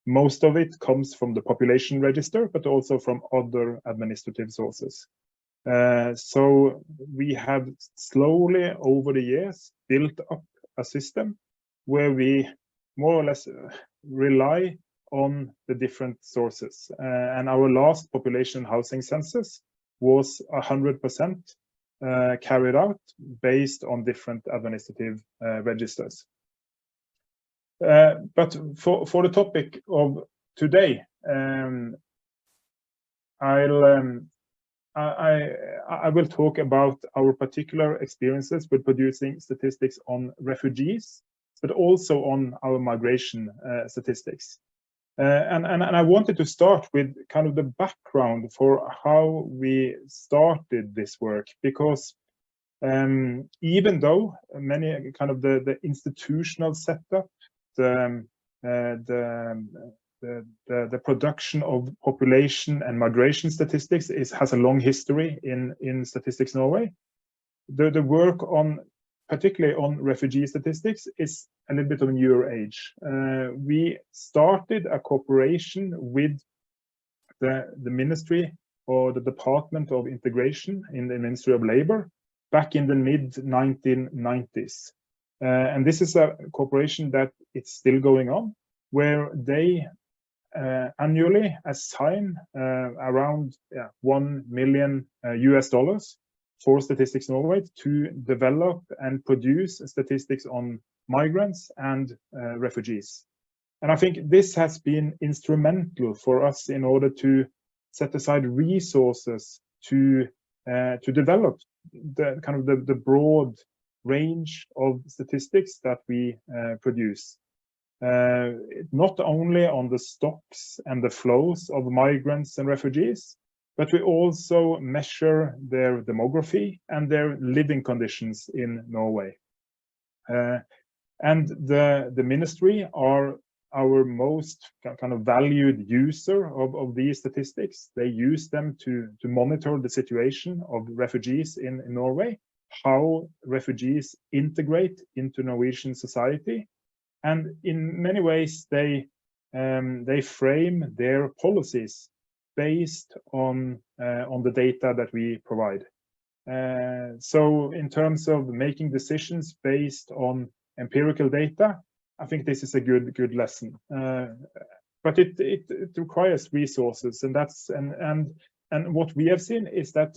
Most of it comes from the population register, but also from other administrative sources. So we have slowly over the years built up a system where we more or less rely on the different sources. And our last population housing census was 100% carried out based on different administrative registers. But for the topic of today, I will talk about our particular experiences with producing statistics on refugees, but also on our migration statistics. And I wanted to start with kind of the background for how we started this work, because even though many kind of the institutional setup, the production of population and migration statistics has a long history in Statistics Norway, the work on particularly on refugee statistics is a little bit of a newer age. We started a cooperation with the Ministry or the Department of Integration in the Ministry of Labor back in the mid-1990s. And this is a cooperation that it's still going on, where they annually assign around $1 million for Statistics Norway to develop and produce statistics on migrants and refugees. And I think this has been instrumental for us in order to set aside resources to develop the kind of the broad range of statistics that we produce. Not only on the stocks and the flows of migrants and refugees, but we also measure their demography and their living conditions in Norway. And the ministry are our most kind of valued user of these statistics. They use them to monitor the situation of refugees in Norway, how refugees integrate into Norwegian society. And in many ways, they frame their policies based on the data that we provide. So in terms of making decisions based on empirical data, I think this is a good lesson. But it requires resources, and what we have seen is that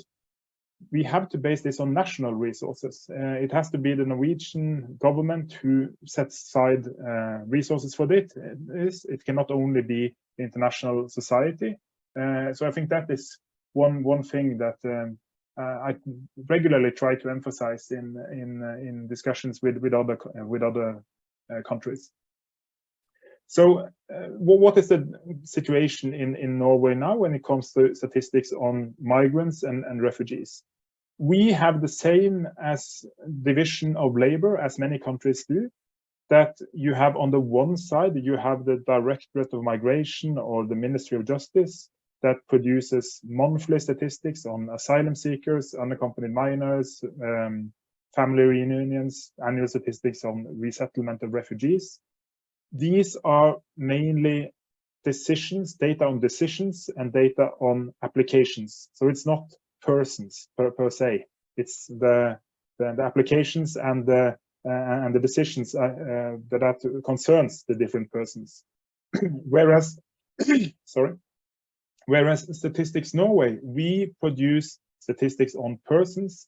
we have to base this on national resources. It has to be the Norwegian government who sets aside resources for this. It cannot only be the international society. So I think that is one thing that I regularly try to emphasize in discussions with other countries. So what is the situation in Norway now when it comes to statistics on migrants and refugees? We have the same as division of labor as many countries do, that you have on the one side, you have the Directorate of Migration or the Ministry of Justice that produces monthly statistics on asylum seekers, unaccompanied minors, family reunions, annual statistics on resettlement of refugees. These are mainly decisions, data on decisions and data on applications. So it's not persons per se. It's the applications and the decisions that concerns the different persons. Whereas, whereas Statistics Norway, we produce statistics on persons.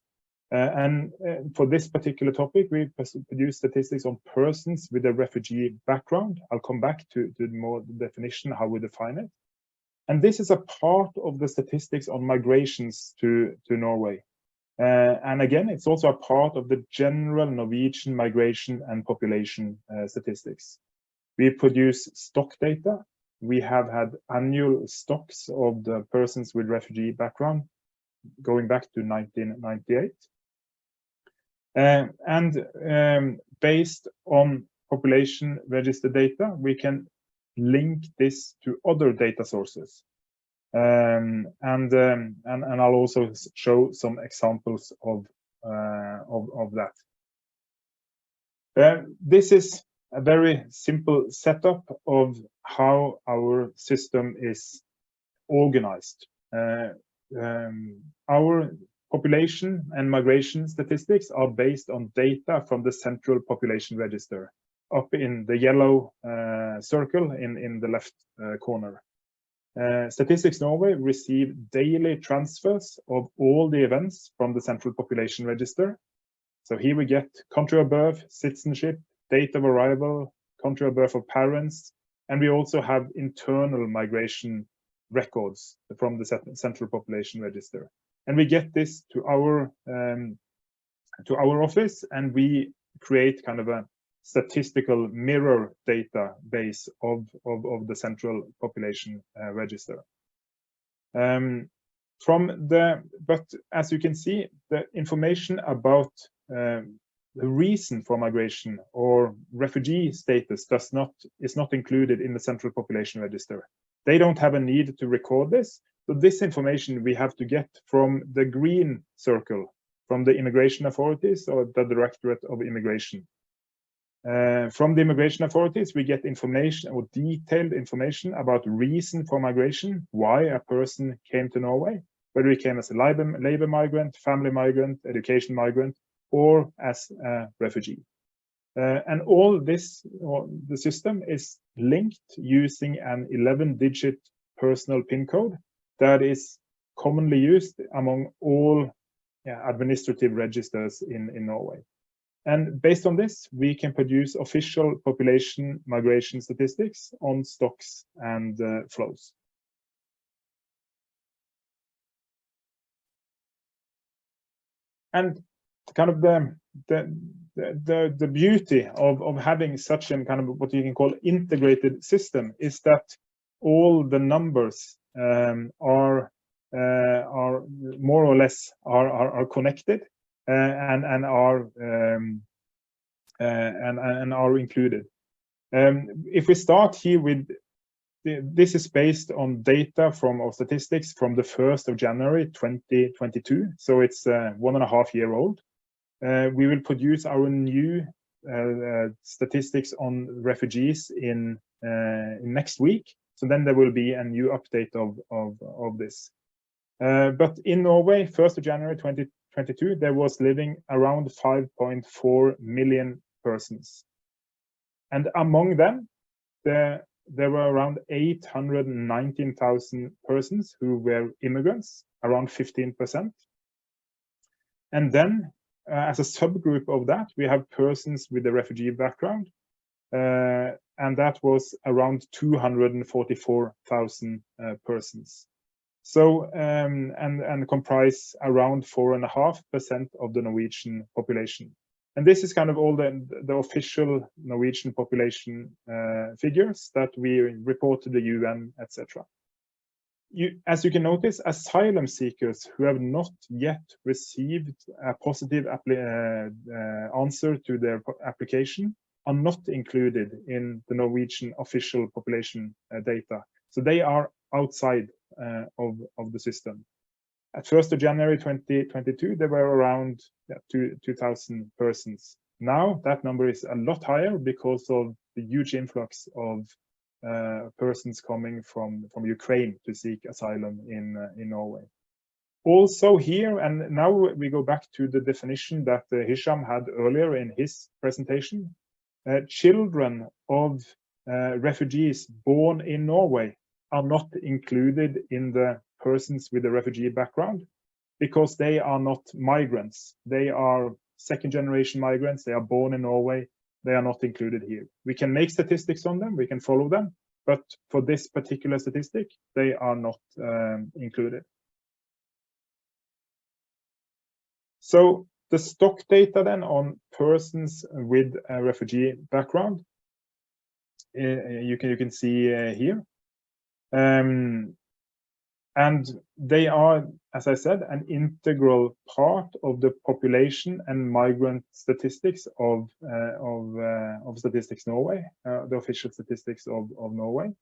And for this particular topic, we produce statistics on persons with a refugee background. I'll come back to more definition, how we define it. And this is a part of the statistics on migrations to Norway. And again, it's also a part of the general Norwegian migration and population statistics. We produce stock data. We have had annual stocks of the persons with refugee background going back to 1998. Based on population register data, we can link this to other data sources. And I'll also show some examples of that. This is a very simple setup of how our system is organized. Our population and migration statistics are based on data from the Central Population Register, up in the yellow circle in the left corner. Statistics Norway receive daily transfers of all the events from the Central Population Register. So here we get country of birth, citizenship, date of arrival, country of birth of parents, and we also have internal migration records from the Central Population Register. And we get this to our office, and we create kind of a statistical mirror database of the Central Population Register. But as you can see, the information about the reason for migration or refugee status is not included in the Central Population Register. They don't have a need to record this. So this information we have to get from the green circle, from the immigration authorities or the Directorate of Immigration. From the immigration authorities, we get information or detailed information about reason for migration, why a person came to Norway, whether he came as a labor migrant, family migrant, education migrant, or as a refugee. And all this, the system is linked using an 11-digit personal PIN code that is commonly used among all administrative registers in Norway. And based on this, we can produce official population migration statistics on stocks and flows. And kind of the beauty of having such a kind of what you can call integrated system is that all the numbers are more or less are connected and are included. If we start here with this is based on data from our statistics from the 1st of January 2022, so it's 1.5 years old. We will produce our new statistics on refugees in next week. So then there will be a new update of this. But in Norway, 1st of January 2022, there was living around 5.4 million persons. And among them, there were around 819,000 persons who were immigrants, around 15%. And then as a subgroup of that, we have persons with a refugee background, and that was around 244,000 persons. So and comprise around 4.5% of the Norwegian population. And this is kind of all the official Norwegian population figures that we report to the UN, etc. As you can notice, asylum seekers who have not yet received a positive answer to their application are not included in the Norwegian official population data. So they are outside of the system. At 1st of January 2022, there were around 2,000 persons. Now that number is a lot higher because of the huge influx of persons coming from Ukraine to seek asylum in Norway. Also here, and now we go back to the definition that Hisham had earlier in his presentation, children of refugees born in Norway are not included in the persons with a refugee background because they are not migrants. They are second-generation migrants. They are born in Norway. They are not included here. We can make statistics on them. We can follow them. But for this particular statistic, they are not included. So the stock data then on persons with a refugee background, you can see here. And they are, as I said, an integral part of the population and migrant statistics of Statistics Norway, the official statistics of Norway,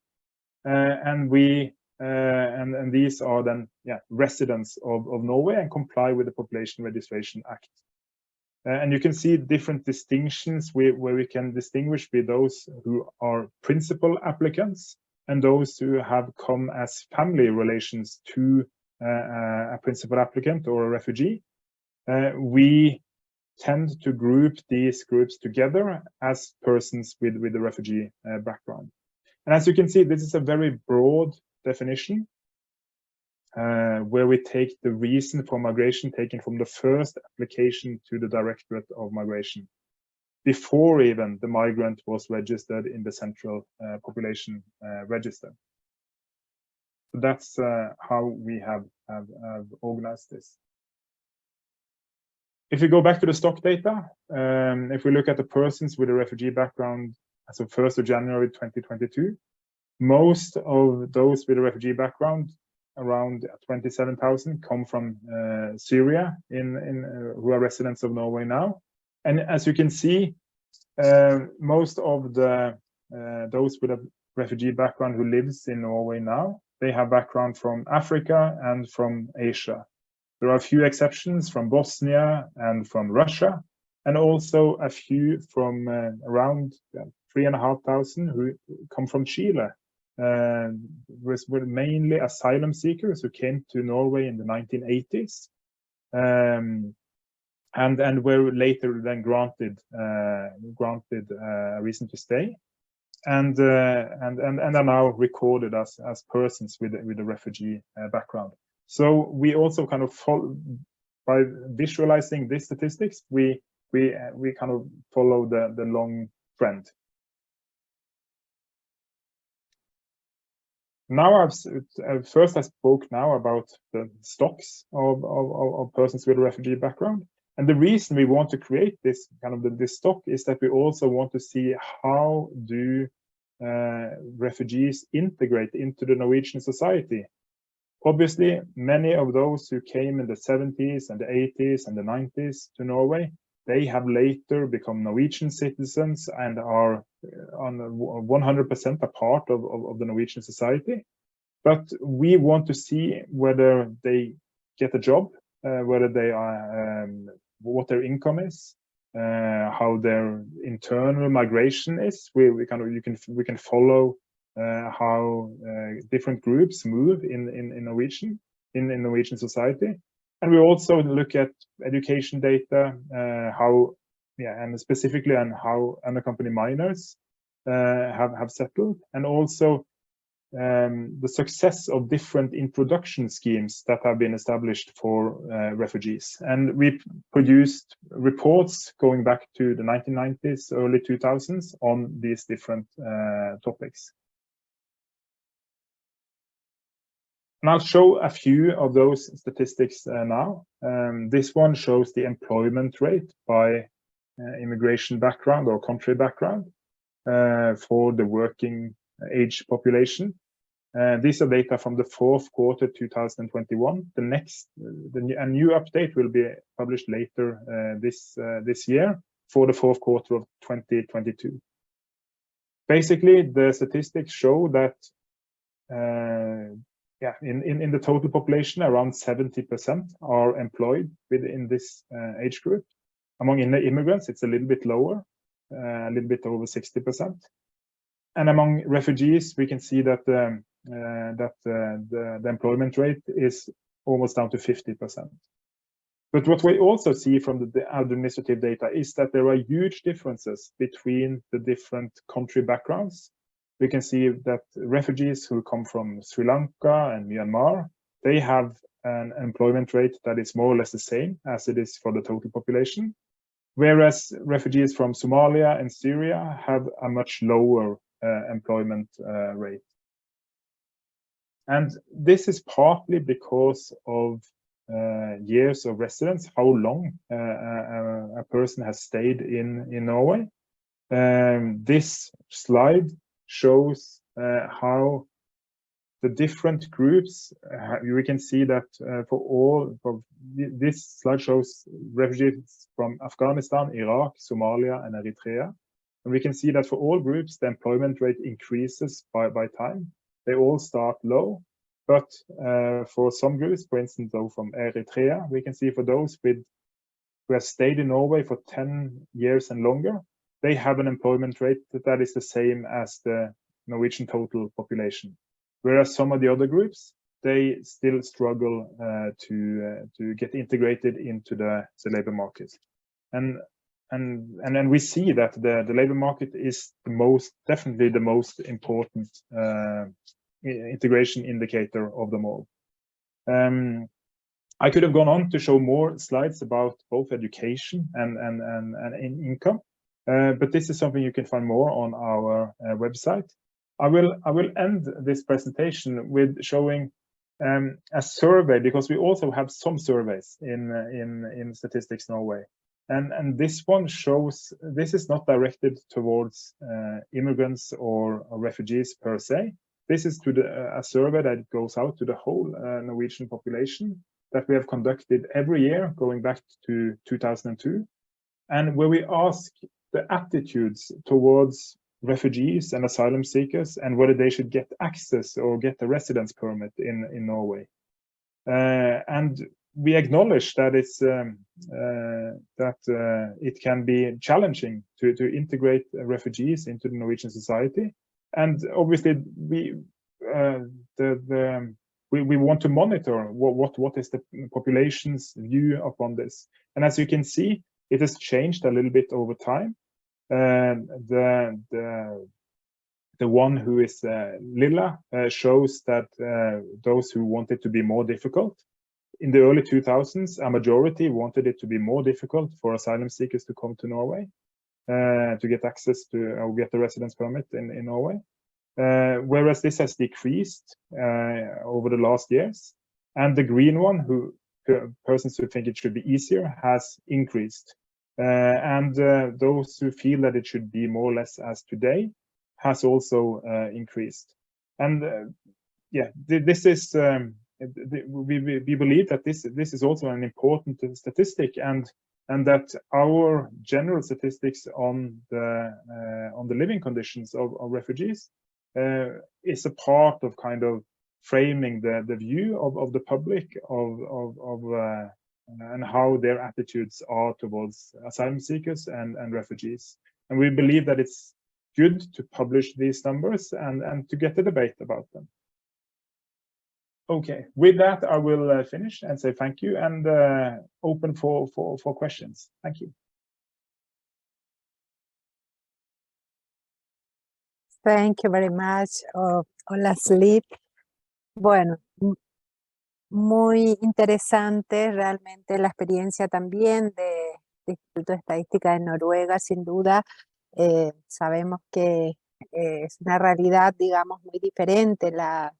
and these are then residents of Norway and comply with the Population Registration Act. And you can see different distinctions where we can distinguish with those who are principal applicants and those who have come as family relations to a principal applicant or a refugee. We tend to group these groups together as persons with a refugee background. And as you can see, this is a very broad definition where we take the reason for migration taken from the first application to the Directorate of Migration, before even the migrant was registered in the central population register. So that's how we have organized this. If we go back to the stock data, if we look at the persons with a refugee background as of 1st of January 2022, most of those with a refugee background, around 27,000, come from Syria, who are residents of Norway now. And as you can see, most of those with a refugee background who lives in Norway now, they have background from Africa and from Asia. There are a few exceptions from Bosnia and from Russia, and also a few from around 3,500 who come from Chile. Were mainly asylum seekers who came to Norway in the 1980s. And were later then granted a reason to stay, and are now recorded as persons with a refugee background. So we also kind of follow, by visualizing these statistics, we kind of follow the long trend. Now I spoke now about the stocks of persons with a refugee background. And the reason we want to create this this stock is that we also want to see how do refugees integrate into the Norwegian society. Obviously, many of those who came in the 70s and the 80s and the 90s to Norway, they have later become Norwegian citizens and are on 100% a part of the Norwegian society. But we want to see whether they get a job, whether they are, what their income is, how their internal migration is. We can follow how different groups move in Norwegian society, and we also look at education data, and specifically on how unaccompanied minors have settled, and also the success of different introduction schemes that have been established for refugees. And we produced reports going back to the 1990s, early 2000s on these different topics. And I'll show a few of those statistics now. This one shows the employment rate by immigration background or country background for the working age population. These are data from the fourth quarter 2021. A new update will be published later this year for the fourth quarter of 2022. Basically, the statistics show that in the total population, around 70% are employed within this age group. Among immigrants, it's a little bit lower, a little bit over 60%. And among refugees, we can see that the employment rate is almost down to 50%. But what we also see from the administrative data is that there are huge differences between the different country backgrounds. We can see that refugees who come from Sri Lanka and Myanmar, they have an employment rate that is more or less the same as it is for the total population, whereas refugees from Somalia and Syria have a much lower employment rate. And this is partly because of years of residence, how long a person has stayed in Norway. This slide shows how the different groups, we can see that this slide shows refugees from Afghanistan, Iraq, Somalia, and Eritrea. And we can see that for all groups, the employment rate increases by time. They all start low, but for some groups, for instance, though from Eritrea, we can see for those who have stayed in Norway for 10 years and longer, they have an employment rate that is the same as the Norwegian total population. Whereas some of the other groups, they still struggle to get integrated into the labor market. And we see that the labor market is definitely the most important integration indicator of them all. I could have gone on to show more slides about both education and income, but this is something you can find more on our website. I will end this presentation with showing a survey, because we also have some surveys in Statistics Norway. And this one shows, this is not directed towards immigrants or refugees per se. This is a survey that goes out to the whole Norwegian population that we have conducted every year going back to 2002, and where we ask the attitudes towards refugees and asylum seekers and whether they should get access or get a residence permit in Norway. And we acknowledge that it can be challenging to integrate refugees into the Norwegian society. And obviously, we want to monitor what is the population's view upon this. And as you can see, it has changed a little bit over time. The one who is lila shows that those who want it to be more difficult. In the early 2000s, a majority wanted it to be more difficult for asylum seekers to come to Norway, to get access to or get the residence permit in Norway. Whereas this has decreased over the last years, and the green one, persons who think it should be easier, has increased. And those who feel that it should be more or less as today has also increased. And this is we believe that this is also an important statistic, and that our general statistics on the living conditions of refugees is a part of kind of framing the view of the public and how their attitudes are towards asylum seekers and refugees. And we believe that it's good to publish these numbers and to get a debate about them. Okay, with that, I will finish and say thank you and open for questions. Thank you.
Thank you very much. Hola, Slit. Bueno, muy interesante realmente la experiencia también de Instituto de Estadística de Noruega, sin duda. Sabemos que es una realidad, digamos, muy diferente la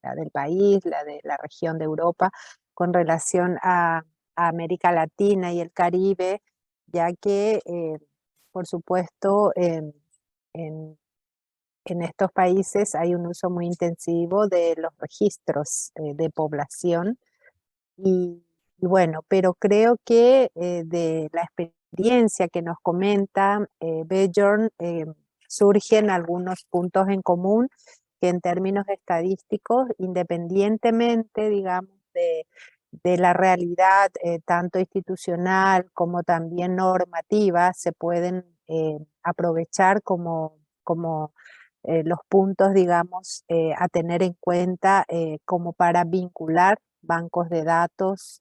del país, la de la región de Europa, con relación a América Latina y el Caribe, ya que, por supuesto, en estos países hay un uso muy intensivo de los registros de población y bueno, pero creo que de la experiencia que nos comenta Björn, surgen algunos puntos en común que en términos estadísticos, independientemente, digamos, de la realidad tanto institucional como también normativa, se pueden aprovechar como los puntos, digamos, a tener en cuenta como para vincular bancos de datos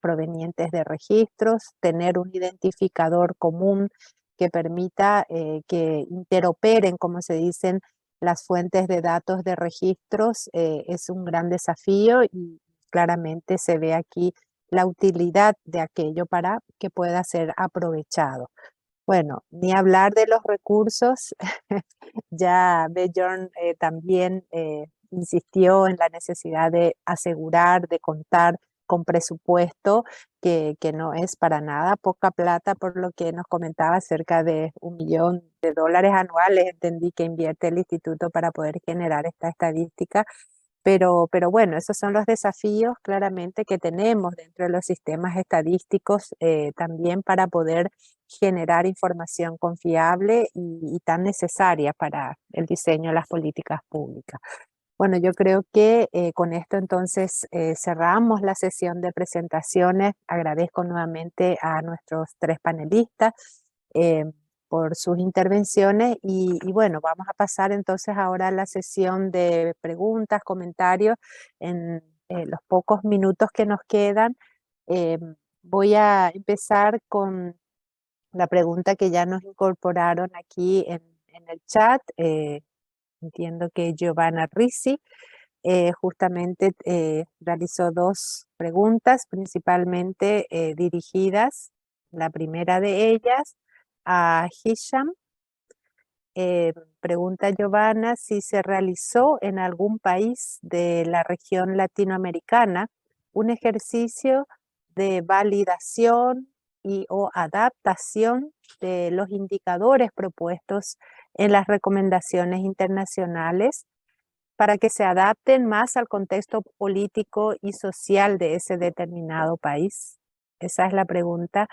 provenientes de registros, tener un identificador común que permita que interoperen, como se dicen, las fuentes de datos de registros, es un gran desafío y claramente se ve aquí la utilidad de aquello para que pueda ser aprovechado. Bueno, ni hablar de los recursos, ya Björn también insistió en la necesidad de asegurar, de contar con presupuesto, que no es para nada poca plata, por lo que nos comentaba, cerca de $1 millón anuales, entendí que invierte el instituto para poder generar esta estadística. Pero bueno, esos son los desafíos claramente que tenemos dentro de los sistemas estadísticos también para poder generar información confiable y tan necesaria para el diseño de las políticas públicas. Bueno, yo creo que con esto entonces cerramos la sesión de presentaciones. Agradezco nuevamente a nuestros 3 panelistas por sus intervenciones y bueno, vamos a pasar entonces ahora a la sesión de preguntas, comentarios en los pocos minutos que nos quedan. Voy a empezar con la pregunta que ya nos incorporaron aquí en el chat. Entiendo que Giovanna Risi justamente realizó 2 preguntas, principalmente dirigidas, la primera de ellas a Hisham. Pregunta Giovanna si se realizó en algún país de la región latinoamericana un ejercicio de validación y o adaptación de los indicadores propuestos en las recomendaciones internacionales para que se adapten más al contexto político y social de ese determinado país. Esa es la pregunta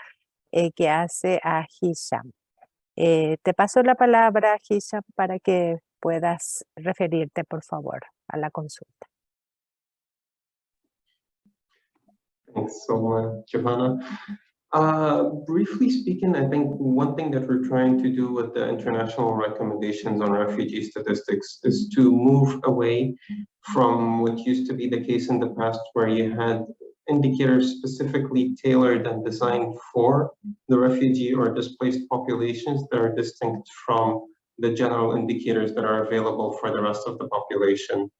que hace a Hisham. Te paso la palabra, Hisham, para que puedas referirte, por favor, a la consulta.
Thanks so much, Giovanna. Briefly speaking, I think one thing that we're trying to do with the international recommendations on refugee statistics is to move away from what used to be the case in the past, where you had indicators specifically tailored and designed for the refugee or displaced populations that are distinct from the general indicators that are available for the rest of the population.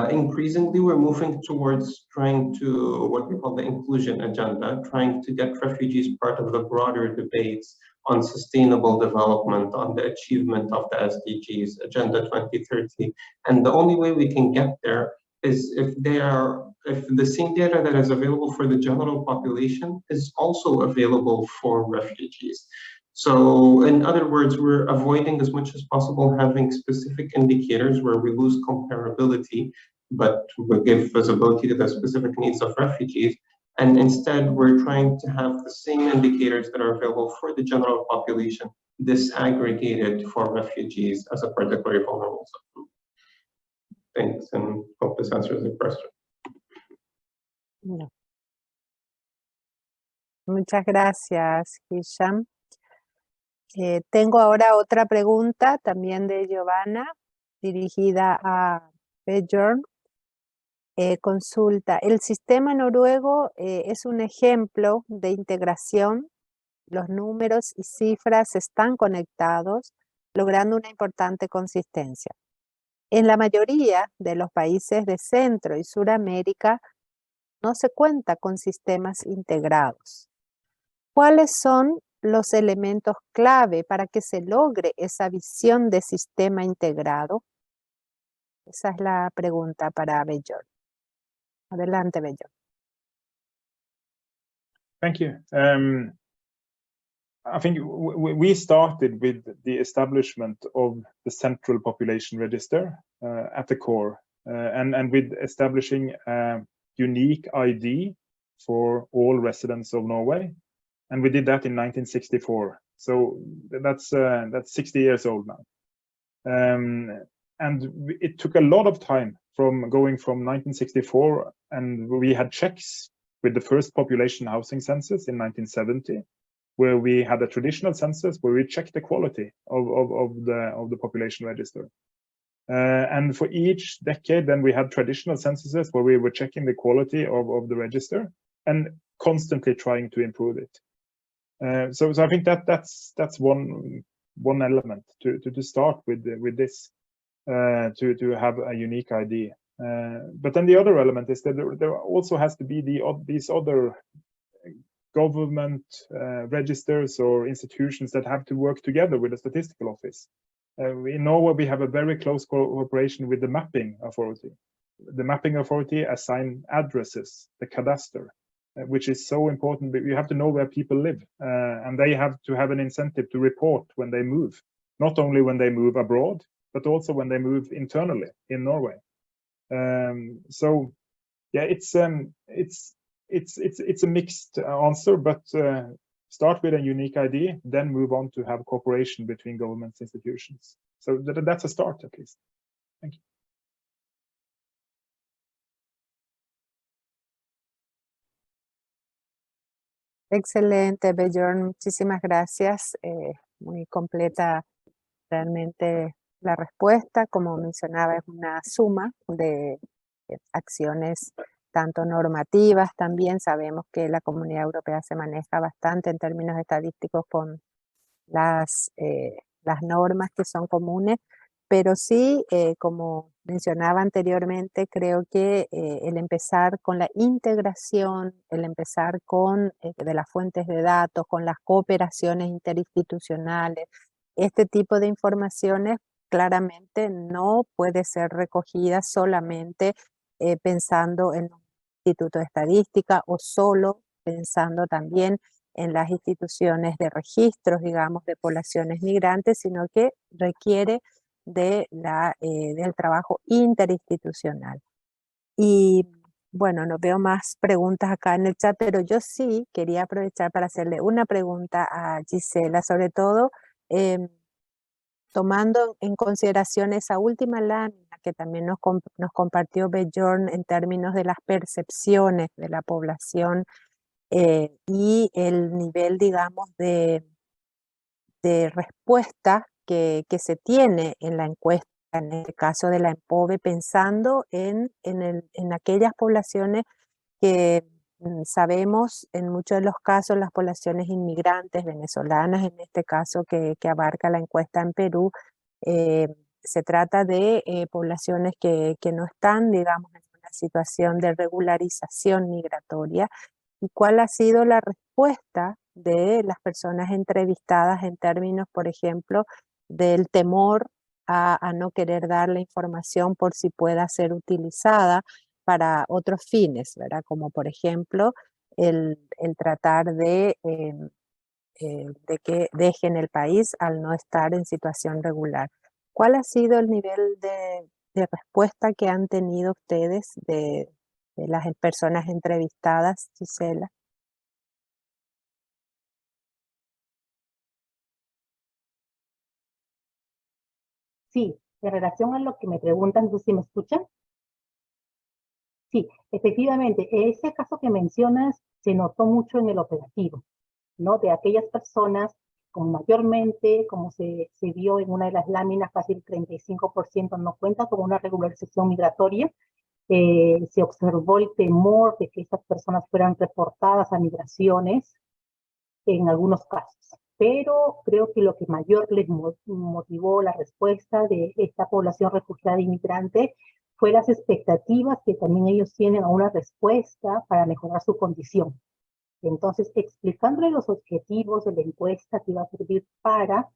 Increasingly, we're moving towards trying to what we call the inclusion agenda, trying to get refugees part of the broader debates on sustainable development, on the achievement of the SDGs, Agenda 2030. And the only way we can get there is if the same data that is available for the general population is also available for refugees. So in other words, we're avoiding as much as possible having specific indicators where we lose comparability, but we give visibility to the specific needs of refugees. And instead, we're trying to have the same indicators that are available for the general population disaggregated for refugees as a particularly vulnerable subgroup. Thanks, and hope this answers the question.
No. Muchas gracias, Hisham. Tengo ahora otra pregunta también de Giovanna, dirigida a Björn. Consulta, ¿el sistema noruego es un ejemplo de integración? ¿Los números y cifras están conectados? logrando una importante consistencia. En la mayoría de los países de Centro y Suramérica no se cuenta con sistemas integrados. ¿Cuáles son los elementos clave para que se logre esa visión de sistema integrado? Esa es la pregunta para Björn. Adelante, Björn.
Thank you. I think we started with the establishment of the central population register at the core, and with establishing a unique ID for all residents of Norway, and we did that in 1964. So that's 60 years old now, and it took a lot of time from going from 1964, and we had checks with the first population housing census in 1970. Where we had a traditional census where we checked the quality of the population register. And for each decade, then we had traditional censuses where we were checking the quality of the register and constantly trying to improve it. So I think that's one element to start with this, to have a unique ID. But then the other element is that there also has to be these other government registers or institutions that have to work together with the statistical office. In Norway, we have a very close cooperation with the mapping authority. The mapping authority assign addresses, the cadastre, which is so important. But you have to know where people live, and they have to have an incentive to report when they move, not only when they move abroad, but also when they move internally in Norway. So, yeah, it's a mixed answer, but start with a unique ID, then move on to have cooperation between government institutions. So that's a start, at least. Thank you.
Excelente, Björn, muchísimas gracias. Muy completa realmente la respuesta. Como mencionaba, es una suma de acciones tanto normativas, también sabemos que la Comunidad Europea se maneja bastante en términos estadísticos con las normas que son comunes, pero sí, como mencionaba anteriormente, creo que el empezar con la integración, el empezar con de las fuentes de datos, con las cooperaciones interinstitucionales, este tipo de informaciones claramente no puede ser recogida solamente pensando en un instituto de estadística o solo pensando también en las instituciones de registros, digamos, de poblaciones migrantes, sino que requiere de del trabajo interinstitucional. Y bueno, no veo más preguntas acá en el chat, pero yo sí quería aprovechar para hacerle una pregunta a Gisela, sobre todo tomando en consideración esa última lámina que también nos compartió Björn en términos de las percepciones de la población y el nivel, digamos, de respuesta que se tiene en la encuesta, en el caso de la EMPOVE, pensando en aquellas poblaciones que sabemos en muchos de los casos, las poblaciones inmigrantes venezolanas, en este caso que abarca la encuesta en Perú, se trata de poblaciones que no están, digamos, en una situación de regularización migratoria. ¿Y cuál ha sido la respuesta de las personas entrevistadas en términos, por ejemplo, del temor a no querer dar la información por si pueda ser utilizada para otros fines, ¿verdad? Como por ejemplo el tratar de que dejen el país al no estar en situación regular. ¿Cuál ha sido el nivel de respuesta que han tenido ustedes de las personas entrevistadas, Gisela?
Sí, en relación a lo que me preguntan, ¿tú sí me escuchan? Sí, efectivamente, ese caso que mencionas se notó mucho en el operativo, ¿no? De aquellas personas, como mayormente, como se vio en una de las láminas, casi el 35% no cuenta con una regularización migratoria. Se observó el temor de que estas personas fueran reportadas a migraciones en algunos casos, pero creo que lo que mayor les motivó la respuesta de esta población refugiada e inmigrante fue las expectativas que también ellos tienen a una respuesta para mejorar su condición. Entonces, explicándole los objetivos de la encuesta que va a servir para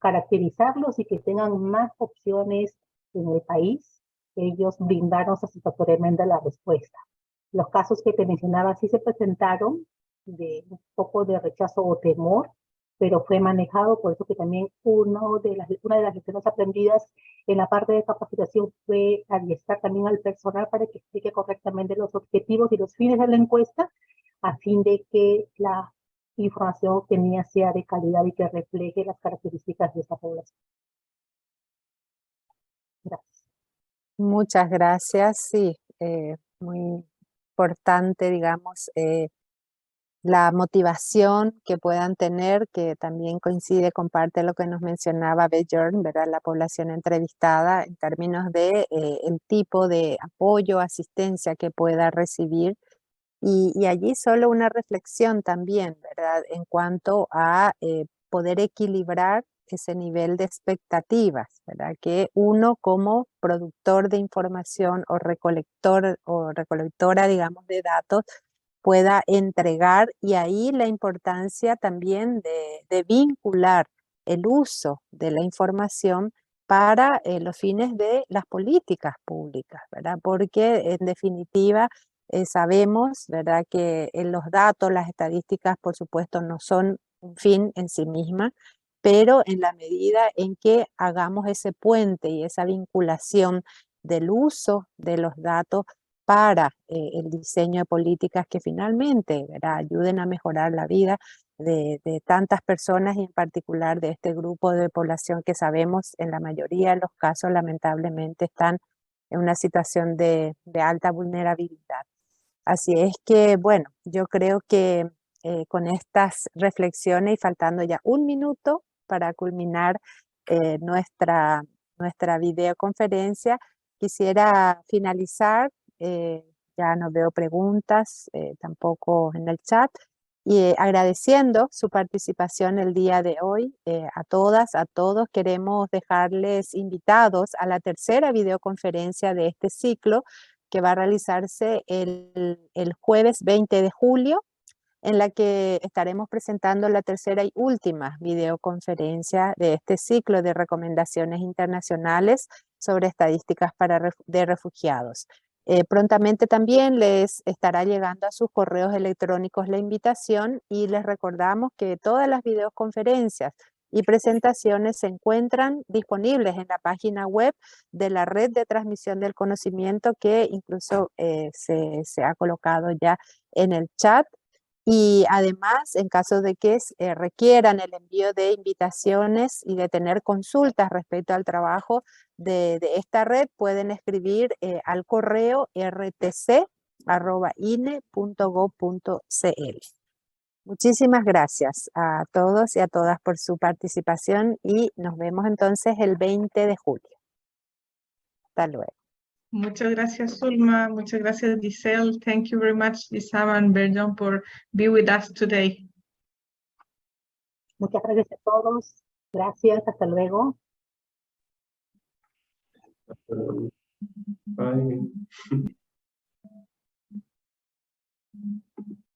caracterizarlos y que tengan más opciones en el país, ellos brindaron satisfactoriamente la respuesta. Los casos que te mencionaba sí se presentaron de un poco de rechazo o temor, pero fue manejado, por eso que también una de las lecciones aprendidas en la parte de capacitación fue adiestrar también al personal para que explique correctamente los objetivos y los fines de la encuesta, a fin de que la información obtenida sea de calidad y que refleje las características de esta población. Gracias.
Muchas gracias, sí, muy importante, digamos, la motivación que puedan tener, que también coincide con parte de lo que nos mencionaba Björn, ¿verdad? La población entrevistada en términos de el tipo de apoyo, asistencia que pueda recibir. Y allí solo una reflexión también, ¿verdad? En cuanto a poder equilibrar ese nivel de expectativas, ¿verdad? Que uno como productor de información o recolector o recolectora, digamos, de datos, pueda entregar, y ahí la importancia también de vincular el uso de la información para los fines de las políticas públicas, ¿verdad? Porque en definitiva sabemos, ¿verdad?, que los datos, las estadísticas, por supuesto, no son un fin en sí misma, pero en la medida en que hagamos ese puente y esa vinculación del uso de los datos para el diseño de políticas que finalmente, ¿verdad?, ayuden a mejorar la vida de tantas personas y en particular de este grupo de población que sabemos en la mayoría de los casos lamentablemente están en una situación de alta vulnerabilidad. Así es que, bueno, yo creo que con estas reflexiones y faltando ya un minuto para culminar nuestra videoconferencia, quisiera finalizar, ya no veo preguntas tampoco en el chat, y agradeciendo su participación el día de hoy a todas, a todos. Queremos dejarles invitados a la tercera videoconferencia de este ciclo, que va a realizarse el jueves 20 de julio, en la que estaremos presentando la tercera y última videoconferencia de este ciclo de recomendaciones internacionales sobre estadísticas de refugiados. Prontamente también les estará llegando a sus correos electrónicos la invitación, y les recordamos que todas las videoconferencias y presentaciones se encuentran disponibles en la página web de la Red de Transmisión del Conocimiento, que incluso se ha colocado ya en el chat. Y además, en caso de que requieran el envío de invitaciones y de tener consultas respecto al trabajo de esta red, pueden escribir al correo rtc@ine.gov.cl. Muchísimas gracias a todos y a todas por su participación, y nos vemos entonces el 20 de julio. Hasta luego.
Muchas gracias, Zulma. Muchas gracias, Giselle. Thank you very much, Lizama and Björn, for being with us today.
Muchas gracias a todos. Gracias. Hasta luego.
Bye.